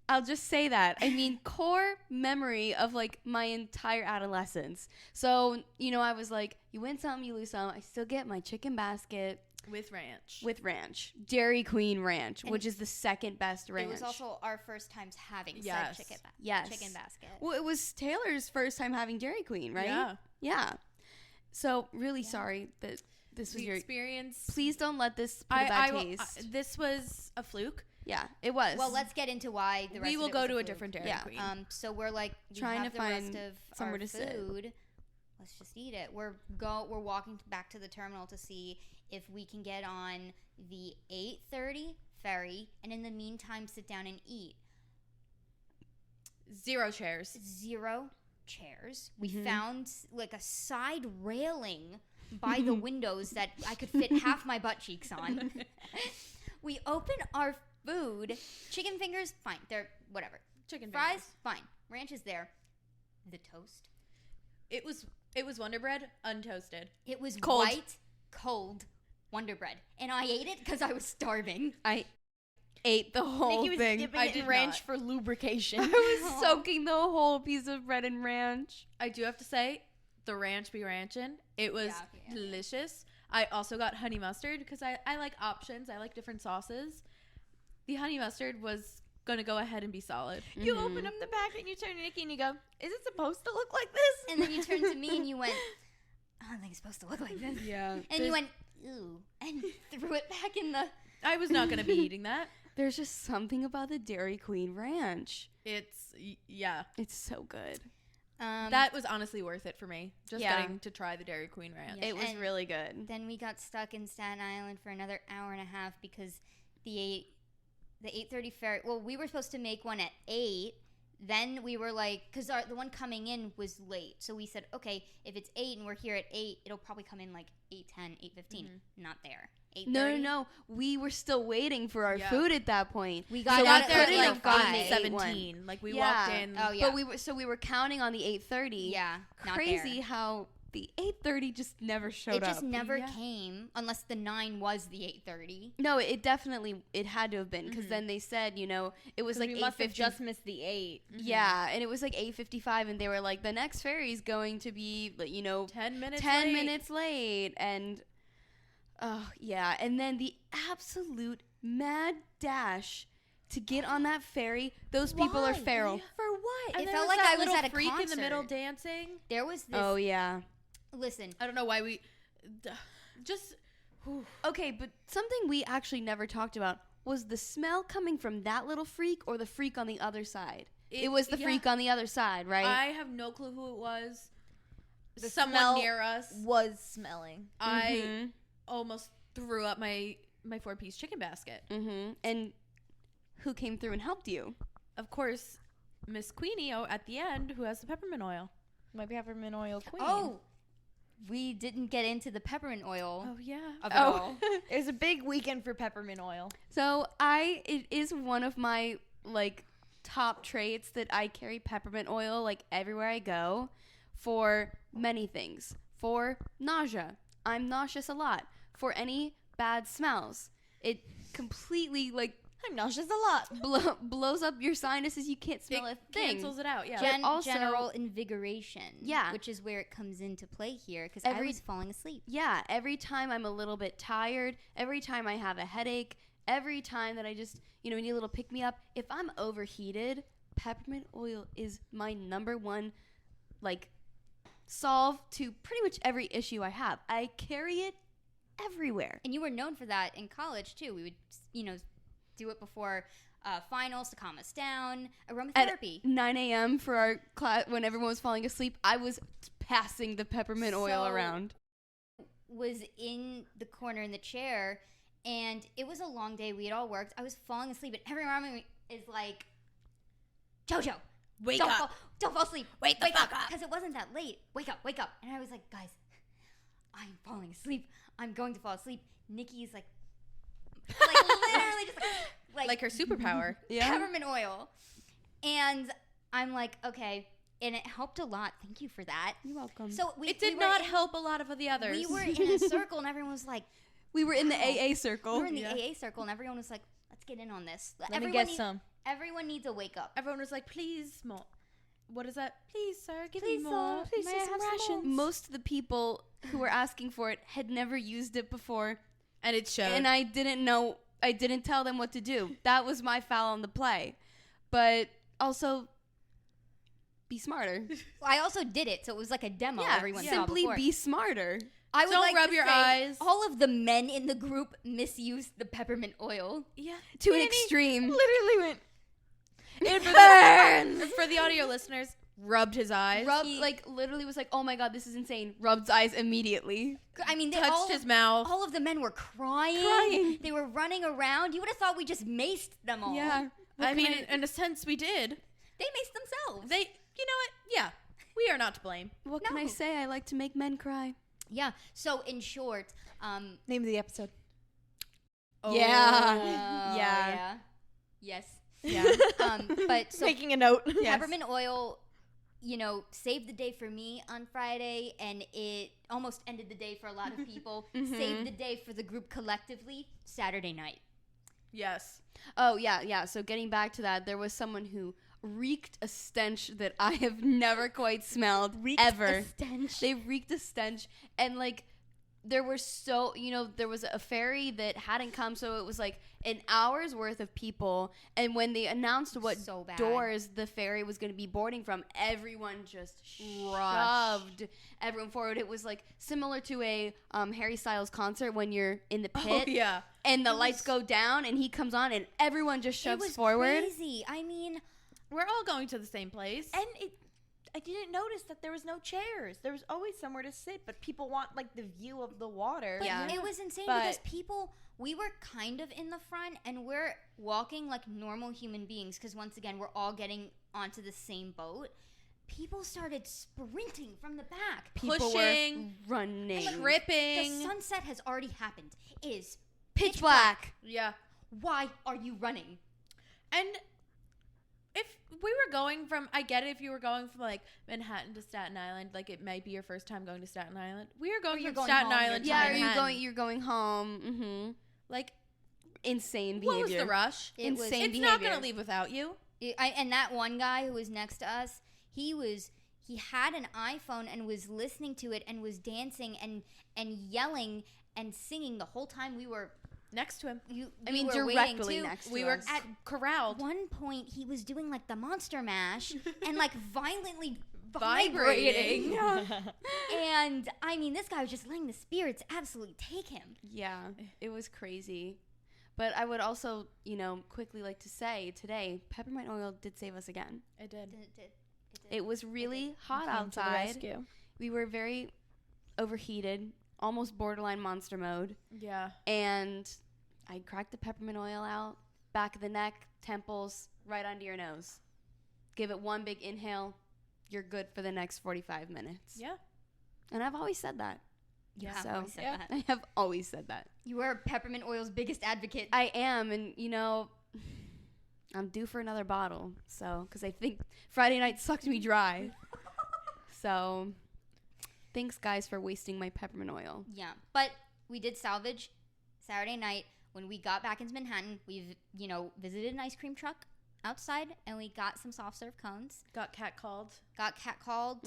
I'll just say that. I mean, core memory of, like, my entire adolescence. So, I was like, you win some, you lose some. I still get my chicken basket. With ranch. Dairy Queen ranch, which is the second best ranch. It was also our first times having said chicken basket. Well, it was Taylor's first time having Dairy Queen, right? Yeah. So, really sorry that this was your experience. Please don't let this put a bad taste. This was a fluke. Yeah, it was. Well, let's get into why the rest we will of it go was to a fluke. different Dairy Queen. So we're like trying to find the rest of somewhere our to sit. food. Let's just eat it. We're walking back to the terminal to see if we can get on the 8:30 ferry, and in the meantime, sit down and eat. 0 chairs. We found like a side railing by the windows that I could fit half my butt cheeks on. We open our food. Chicken fingers, fine. They're whatever. Chicken fries, fingers. fine. Ranch is there. The toast. It was Wonder Bread untoasted. It was cold. white, cold Wonder Bread, and I ate it because I was starving. I ate the whole Nikki was thing. dipping I it in did ranch not. for lubrication. I was soaking the whole piece of bread in ranch. I do have to say, the ranch be ranchin'. It was delicious. I also got honey mustard because I like options. I like different sauces. The honey mustard was going to go ahead and be solid. You open up the packet and you turn to Nikki and you go, is it supposed to look like this? And then you turned to me and you went, I don't think it's supposed to look like this. Yeah. And you went, ooh, and threw it back in the... I was not going to be eating that. There's just something about the Dairy Queen ranch. It's so good. That was honestly worth it for me. Just getting to try the Dairy Queen Ranch. It was really good. Then we got stuck in Staten Island for another hour and a half because the 8:30 ferry. Well, we were supposed to make one at 8. Then we were like, because the one coming in was late. So we said, okay, if it's 8 and we're here at 8, it'll probably come in like 8:10, 8:15. Not there. 8:30. No. We were still waiting for our food at that point. We got out there at like 5:17. Like we walked in. Oh yeah. But we were counting on the 8:30. Yeah. Crazy how the 8:30 just never showed up. It just never came unless the 9 was the 8:30. No, it had to have been because then they said, it was like 8:50. Must have just missed the 8. Yeah, and it was like 8:55 and they were like the next ferry is going to be 10 minutes late and and then the absolute mad dash to get on that ferry. Those people are feral. For what? It felt like I was at a freak concert in the middle dancing. There was this. Oh yeah. Listen, I don't know why we just. Okay, but something we actually never talked about was the smell coming from that little freak or the freak on the other side. It was the freak on the other side, right? I have no clue who it was. Someone near us was smelling. I almost threw up my 4-piece chicken basket. And who came through and helped you? Of course, Miss Queenie at the end, who has the peppermint oil. My peppermint oil queen. Oh, we didn't get into the peppermint oil. Oh yeah. Of it all. It was a big weekend for peppermint oil. So it is one of my top traits that I carry peppermint oil everywhere I go for many things. For nausea. I'm nauseous a lot. For any bad smells. It completely I'm nauseous a lot. blows up your sinuses. You can't smell a thing. Cancels it out, yeah. General invigoration. Yeah. Which is where it comes into play here because I was falling asleep. Yeah. Every time I'm a little bit tired, every time I have a headache, every time that I just, need a little pick-me-up, if I'm overheated, peppermint oil is my number one, solve to pretty much every issue I have. I carry it everywhere. And you were known for that in college, too. We would, do it before finals to calm us down. Aromatherapy. At 9 a.m. for our class, when everyone was falling asleep, I was passing the peppermint oil around. Was in the corner in the chair, and it was a long day. We had all worked. I was falling asleep, and everyone around me is like, JoJo, Wake up. Don't fall asleep. Wake the fuck up. Because it wasn't that late. Wake up. And I was like, guys, I'm falling asleep. I'm going to fall asleep. Nikki is literally just like her superpower. Peppermint oil. And I'm like, okay. And it helped a lot. Thank you for that. You're welcome. So it did not help a lot of the others. We were in a circle, and everyone was like, we were in the AA circle. We were in the AA circle, and everyone was like, let's get in on this. Let me get some. Everyone needs a wake up. Everyone was like, please, more. What is that? Please, sir, give Please, me more. sir. Please, May I some have some rations. more? Most of the people who were asking for it had never used it before. And it showed. And I didn't tell them what to do. That was my foul on the play. But also, be smarter. I also did it, so it was like a demo everyone saw simply before. be smarter. I would Don't like rub to your say eyes. All of the men in the group misused the peppermint oil. Yeah. To an extreme. Literally went. It burns. For the audio listeners, rubbed his eyes. Literally was like, oh my god, this is insane. Rubbed eyes immediately. I mean, Touched his mouth. All of the men were crying. They were running around. You would have thought we just maced them all. Yeah. I mean, in a sense, we did. They maced themselves. You know what? Yeah. We are not to blame. What can I say? I like to make men cry. Yeah. So, in short, Name of the episode. Yeah. Yes. Yeah. But so Making a note. peppermint oil, saved the day for me on Friday, and it almost ended the day for a lot of people. Saved the day for the group collectively Saturday night. Yes. Oh, yeah. So getting back to that, there was someone who reeked a stench that I have never quite smelled ever. A stench. They reeked a stench, and there was a ferry that hadn't come, so it was an hour's worth of people. And when they announced what doors the ferry was going to be boarding from, everyone just shoved everyone forward. It was similar to a Harry Styles concert when you're in the pit. Oh, yeah. And the lights go down, and he comes on, and everyone just shoves forward. Crazy. I mean, we're all going to the same place. and I didn't notice that there was no chairs. There was always somewhere to sit, but people want like the view of the water. But Yeah. it was insane But- because we were kind of in the front and we're walking like normal human beings because once again, we're all getting onto the same boat. People started sprinting from the back. People Pushing, were running. The tripping. sunset has already happened. It is Pitch black. Yeah. Why are you running? And if we were going from, I get it if you were going from like Manhattan to Staten Island, like it might be your first time going to Staten Island. We are going you're from going Staten home, Island to Yeah, Manhattan. you're going home. Mm-hmm. Like, Insane what behavior. was the rush? Insane It's behavior. not going to leave without you. And that one guy who was next to us, he had an iPhone and was listening to it and was dancing and yelling and singing the whole time we were Next to him. we directly were waiting too. next to We us. were at corralled. At one point, he was doing like the monster mash and like violently Vibrating. vibrating. And I mean, this guy was just letting the spirits absolutely take him. Yeah, it was crazy. But I would also, quickly like to say today, peppermint oil did save us again. It did. It was really hot Came to the outside. rescue. We were very overheated, almost borderline monster mode. Yeah. And I cracked the peppermint oil out, back of the neck, temples, right under your nose. Give it one big inhale. You're good for the next 45 minutes. Yeah. And I've always said that. You So, have always said that. I have always said that. You are peppermint oil's biggest advocate. I am, and I'm due for another bottle. So, because I think Friday night sucked me dry. So, thanks guys for wasting my peppermint oil. Yeah, but we did salvage Saturday night when we got back into Manhattan. We, visited an ice cream truck outside, and we got some soft serve cones. Got catcalled. Got catcalled.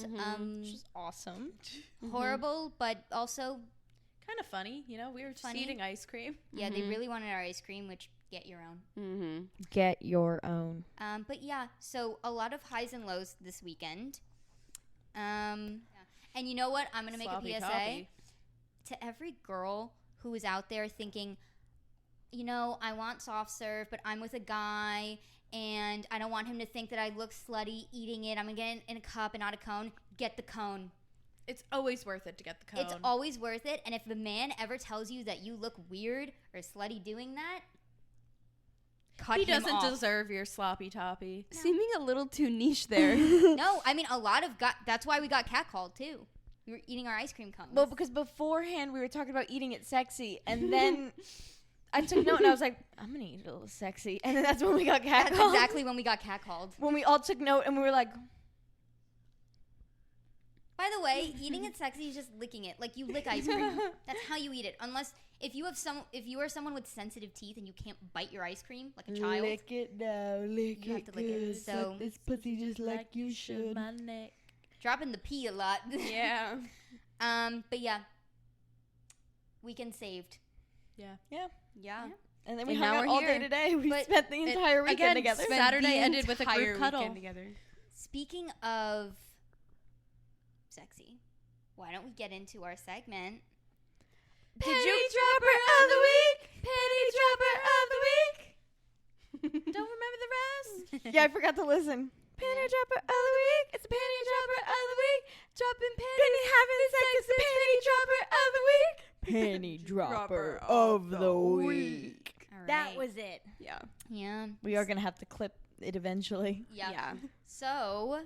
Which is awesome. Horrible, but also, Kind of funny. We were just Funny. eating ice cream. yeah, they really wanted our ice cream, which get your own. Mm-hmm. Get your own. But yeah, so a lot of highs and lows this weekend. And you know what? I'm gonna make Sloppy a PSA toppy. to every girl who is out there thinking, I want soft serve, but I'm with a guy, and I don't want him to think that I look slutty eating it. I'm gonna get it in a cup and not a cone. Get the cone. It's always worth it to get the cone. It's always worth it. And if the man ever tells you that you look weird or slutty doing that, cut He him doesn't off. deserve your sloppy toppy. Seeming a little too niche there. No, I mean that's why we got catcalled too. We were eating our ice cream cones. Well, because beforehand we were talking about eating it sexy, and then I took note and I was like, I'm gonna eat it a little sexy, and then that's when we got catcalled. that's exactly when we got catcalled. When we all took note and we were like, By the way, eating it sexy is just licking it. Like you lick ice cream. That's how you eat it. Unless if you are someone with sensitive teeth and you can't bite your ice cream like a child. lick it now, lick You have it to lick it. good, So- suck this pussy just like you should. My neck. Dropping the P a lot. Yeah. But yeah. Weekend saved. Yeah. Yeah. And then we And hung now out we're all here. day today. We But spent the entire weekend again, together. Saturday ended with a group Entire cuddle. weekend together. Speaking of sexy, why don't we get into our segment? Penny dropper of the week. Penny dropper of the week. Don't remember the rest. Yeah, I forgot to listen. Penny dropper of the week. It's a penny dropper of the week. Dropping penny having sex. It's the penny dropper of the week. Penny dropper of the week. All right. That was it. Yeah. Yeah. We are gonna have to clip it eventually. Yeah. Yeah. So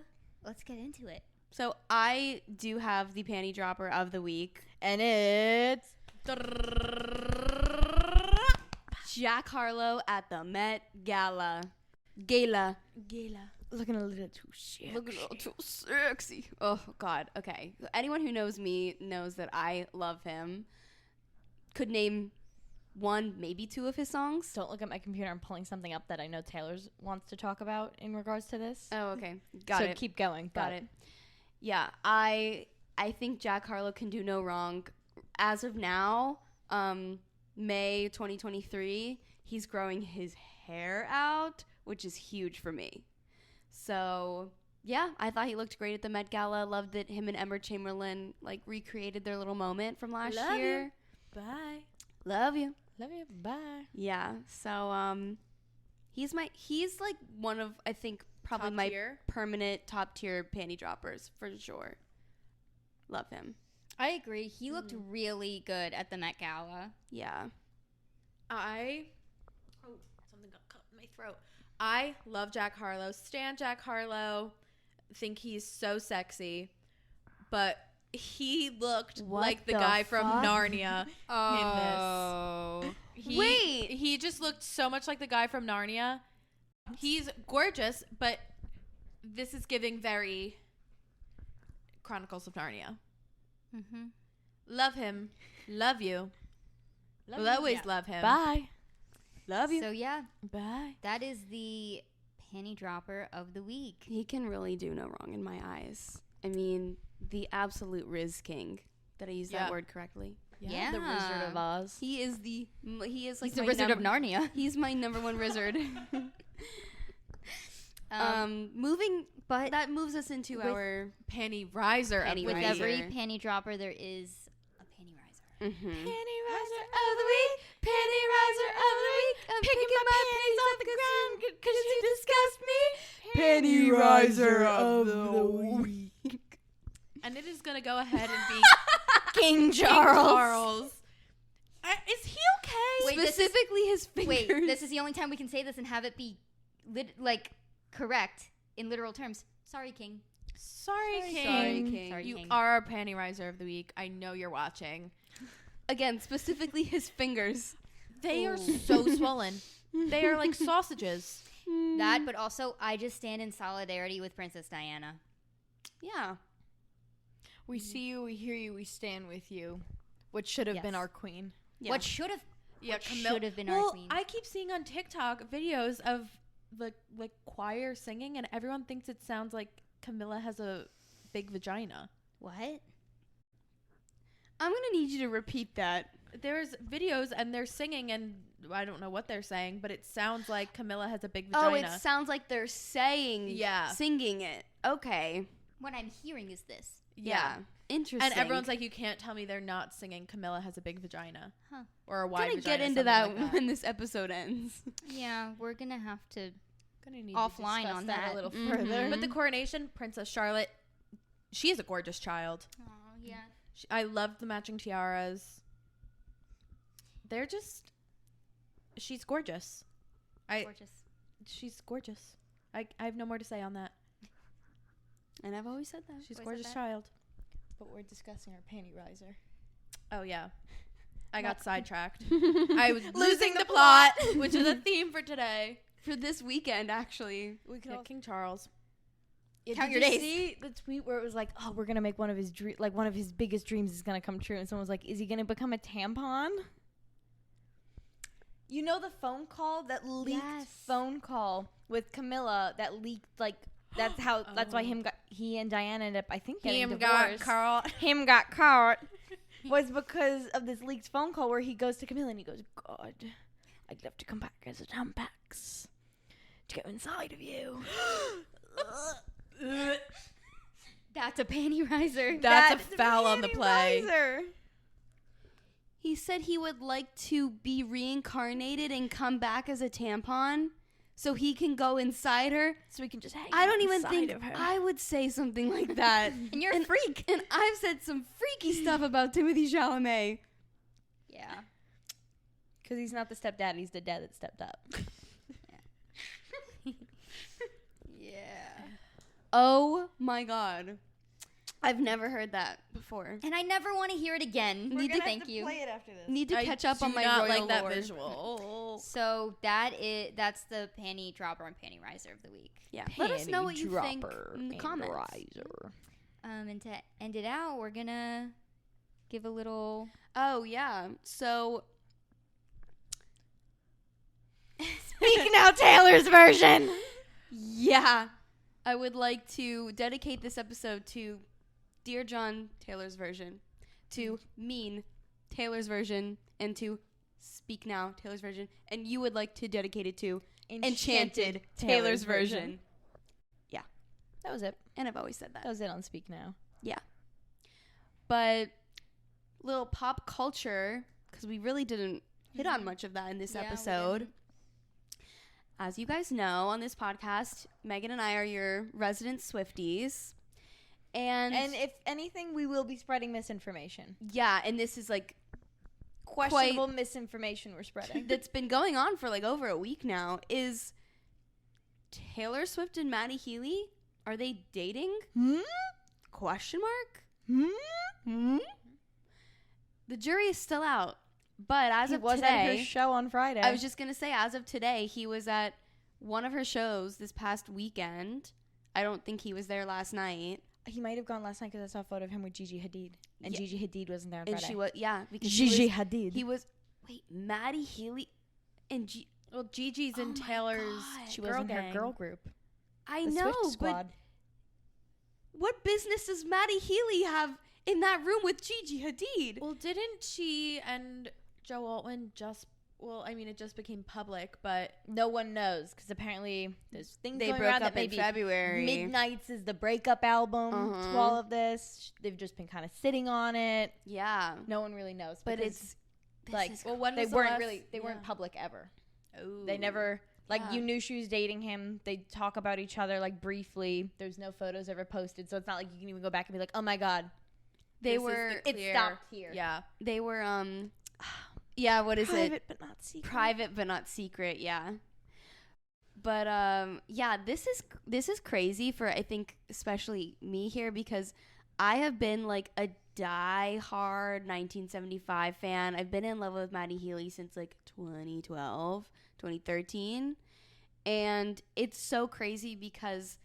let's get into it. So I do have the panty dropper of the week. And it's Jack Harlow at the Met Gala. Gala. looking a little too shit. Look a little too sexy. Oh, God. Okay. Anyone who knows me knows that I love him. Could name one, maybe two of his songs. Don't look at my computer. I'm pulling something up that I know Taylor wants to talk about in regards to this. Oh, okay. Got so it. keep going. Got it. Yeah, I think Jack Harlow can do no wrong. As of now, May 2023, he's growing his hair out, which is huge for me. So, yeah, I thought he looked great at the Met Gala. Loved that him and Emma Chamberlain, recreated their little moment from last Love year. you. Bye. Love you. Love you. Bye. Yeah, so, He's like one of, I think, probably Top my tier? permanent top tier panty droppers for sure. Love him. I agree. He looked really good at the Met Gala. Yeah. Something got caught in my throat. I love Jack Harlow. Stan Jack Harlow. Think he's so sexy. But he looked like the guy from Narnia in this. Wait. He just looked so much like the guy from Narnia. He's gorgeous, but this is giving very Chronicles of Narnia. Mm-hmm. Love him. Love you. Will always love him. Bye. Love you. So yeah, Bye. that is the panty dropper of the week. He can really do no wrong in my eyes. I mean, the absolute Riz King. Did I use that word correctly? Yeah. The Wizard of Oz. He is like He's my the Wizard of Narnia. He's my number one wizard. Moving, but that moves us into our Panty riser. Panty With riser. every panty dropper, there is a panty riser. Mm-hmm. Panty riser of the week. Panty riser of the week. I'm picking my panties off the ground because you disgust me. Panty riser of the week. And it is going to go ahead and be King King Charles. Charles. Is he okay? Wait, Specifically his fingers. Wait, this is the only time we can say this and have it be correct in literal terms. Sorry, King. Sorry, King. Sorry, King. Sorry, You King. are our panty riser of the week. I know you're watching. Again, specifically his fingers. They are so swollen. They are like sausages. That, but also I just stand in solidarity with Princess Diana. Yeah. We see you, we hear you, we stand with you. What should have been Yes. our queen. Yeah. What should have Camilla should have been our queen. I keep seeing on TikTok videos of the choir singing, and everyone thinks it sounds like Camilla has a big vagina. What? I'm gonna need you to repeat that. There's videos, and they're singing, and I don't know what they're saying, but it sounds like Camilla has a big vagina. Oh, it sounds like they're saying, singing it. Okay. What I'm hearing is this. Yeah. Interesting. And everyone's like, you can't tell me they're not singing Camilla has a big vagina. Huh. Or a we're wide gonna vagina. get into something that, like when this episode ends. Yeah, we're gonna have to. Gonna need Offline to discuss on that that. a little Mhm. further. But the coronation, Princess Charlotte, she is a gorgeous child. Oh yeah. I love the matching tiaras. They're just, she's gorgeous. Gorgeous. She's gorgeous. I have no more to say on that. And I've always said that. She's a Always gorgeous said child. But we're discussing our panty riser. Oh, yeah. I got sidetracked. I was losing the plot, which is a theme for today. For this weekend, actually. We could Yeah, King Charles. Count did your you days. See the tweet where it was like, "Oh, we're gonna make one of his one of his biggest dreams is gonna come true," and someone was like, "Is he gonna become a tampon?" You know the phone call that leaked phone call with Camilla that leaked that's how that's why he and Diana ended up I think getting divorced. Him got caught was because of this leaked phone call where he goes to Camilla and he goes, "God, I'd love to come back as a tampax to go inside of you." That's a panty riser. That's a foul on the play. Riser. He said he would like to be reincarnated and come back as a tampon so he can go inside her. So we can just hang I don't even inside think of her. I would say something like that. And you're a freak. And I've said some freaky stuff about Timothée Chalamet. Yeah. Because he's not the stepdad, he's the dad that stepped up. Yeah. Oh my god. I've never heard that before. And I never want to hear it again. Thank you. it after this. Need to catch up on my not royal like that lore. visual. So that's the panty dropper and panty riser of the week. Yeah. Let us know what you think in the comments. And to end it out, we're gonna give a little. Oh yeah. So Speak now, Taylor's version. yeah, I would like to dedicate this episode to Dear John Taylor's version, to Mean Taylor's version, and to Speak Now Taylor's version. And you would like to dedicate it to Enchanted Taylor's version. Yeah, That was it. and I've always said That that. was it on Speak Now. Yeah. But little pop culture, because we really didn't hit on much of that in this Yeah, we episode. as you guys know on this podcast, Megan and I are your resident Swifties. And if anything, we will be spreading misinformation. Yeah, and this is like questionable misinformation we're spreading. That's been going on for like over a week now. Is Taylor Swift and Matty Healy, are they dating? Question mark? The jury is still out. But as of was today, at her show on Friday. I was just going to say, as of today, he was at one of her shows this past weekend. I don't think he was there last night. He might have gone last night because I saw a photo of him with Gigi Hadid. And Gigi Hadid wasn't there on And Friday. she was, because Gigi Hadid. He was, Matty Healy and well, Gigi's in Taylor's She was in her girl group. I The know, Swift Squad. but what business does Matty Healy have in that room with Gigi Hadid? Well, didn't she and Joe Altman it just became public, but No one knows because apparently there's things They going broke around up that in maybe February. Midnight's is the breakup album to all of this. They've just been kind of sitting on it. Yeah. No one really knows. But because, it's like, when they was the weren't last- really, they yeah. weren't public ever. Oh. They never, like, Yeah. you knew she was dating him. They talk about each other, like, briefly. There's no photos ever posted, so it's not like you can even go back and be like, oh my God. They This is were the It clear- stopped here. Yeah. they were yeah, what is Private, it? but not secret. Private but not secret, yeah. But yeah, this is crazy for I think especially me here because I have been like a die-hard 1975 fan. I've been in love with Matty Healy since like 2012, 2013. And it's so crazy because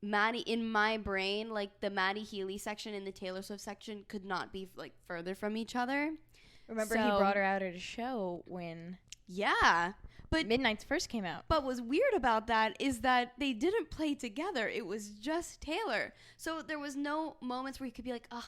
Matty, in my brain, like the Matty Healy section and the Taylor Swift section could not be like further from each other. Remember, he brought her out at a show when Yeah. But Midnight's first came out. But what's weird about that is that they didn't play together. It was just Taylor. So there was no moments where you could be like, oh,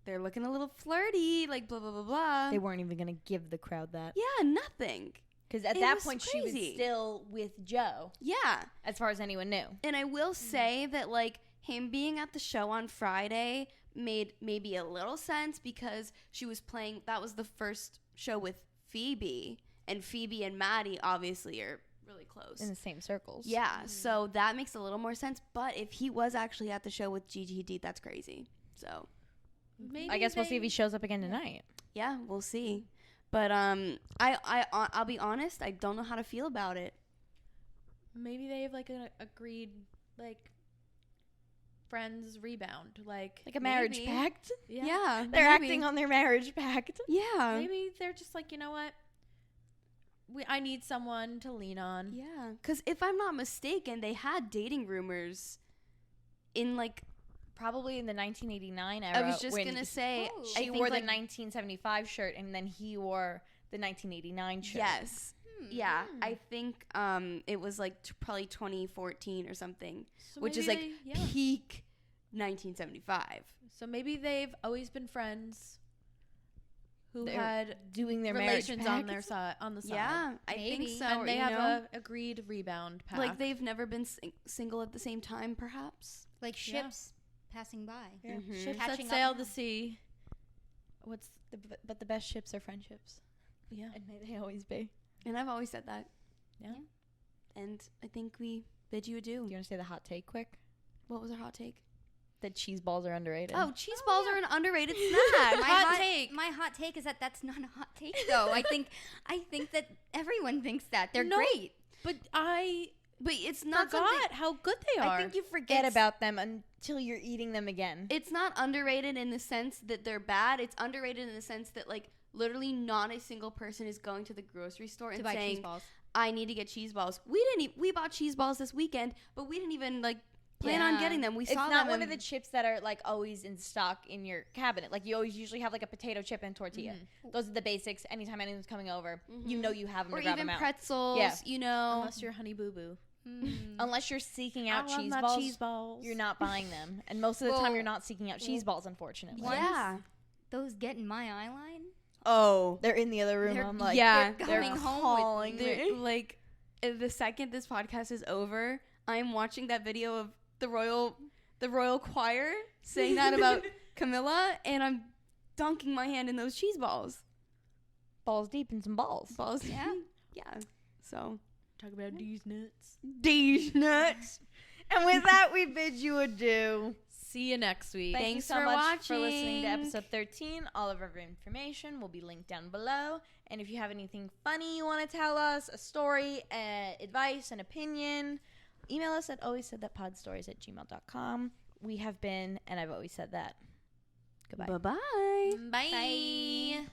they're looking a little flirty, like blah, blah, blah, blah. They weren't even going to give the crowd that. Yeah, nothing. Because at It that was point, she crazy. was still with Joe, Yeah. as far as anyone knew. And I will say that, like, him being at the show on Friday made maybe a little sense because she was playing, that was the first show with Phoebe. And Phoebe and Matty obviously are really close. In the same circles. Yeah, so that makes a little more sense. But if he was actually at the show with Gigi Hadid, that's crazy. So Maybe I guess we'll see if he shows up again tonight. yeah, we'll see. But I'll be honest, I don't know how to feel about it. Maybe they have like an agreed like friends rebound, like Like a marriage Maybe. pact. Yeah, They're maybe. acting on their marriage pact. Yeah, Maybe they're just like, you know what? I need someone to lean on. yeah. Because if I'm not mistaken, they had dating rumors in like Probably in the 1989 era. I was just when gonna say Oh. I she think wore the like 1975 shirt, and then he wore the 1989 shirt. yes. Yeah, I think it was like probably 2014 or something, So which is maybe like they- yeah. peak 1975. So maybe they've always been friends who They're had doing their relations marriage on pact. their side, on the side. Yeah, I think Maybe. so. And they you have know? a agreed rebound pact. Like they've never been single at the same time, perhaps. Like Yeah. ships passing by. Yeah. Mhm. ships that Catching up sail now. the sea. What's But the best ships are friendships, yeah? and may they always be. And I've always said that. Yeah. And I think we bid you adieu. Do you want to say the hot take quick? What was our hot take? That cheese balls are underrated. Oh, cheese balls are an underrated snack. My hot take is that that's not a hot take though. I think that everyone thinks that. They're No, great. But But it's not forgot something. how good they are. I think you forget It's- about them until you're eating them again. It's not underrated in the sense that they're bad. It's underrated in the sense that like literally not a single person is going to the grocery store To and buy cheese saying, balls. "I need to get cheese balls." We bought cheese balls this weekend, but we didn't even like plan on Yeah. getting them. We It's saw not them. one of the chips that are like always in stock in your cabinet. Like you always usually have like a potato chip and tortilla. Those are the basics. Anytime anyone's coming over, you know you have them or to grab even them out. pretzels. Yeah. You know. unless you're Honey Boo Boo. Unless you're seeking I out love cheese my balls, cheese balls. you're not buying them. And most of the time, Well, you're not seeking out cheese balls, unfortunately. Once Yeah. those get in my eye line, Oh. They're in the other room. They're- I'm like, Yeah. they're coming home with me. They're, like the second this podcast is over, I'm watching that video of the royal choir saying that about Camilla, and I'm dunking my hand in those cheese balls. balls deep in some balls. Balls. Yeah. Yeah. So Talk about these nuts. These nuts. And with that, we bid you adieu. See you next week. Thank you Thanks so for much for listening to watching. episode 13. All of our information will be linked down below. And if you have anything funny you want to tell us, a story, advice, an opinion, email us at alwayssaidthatpodstories@gmail.com. We have been, and I've always said that. Goodbye. Bye-bye. Bye.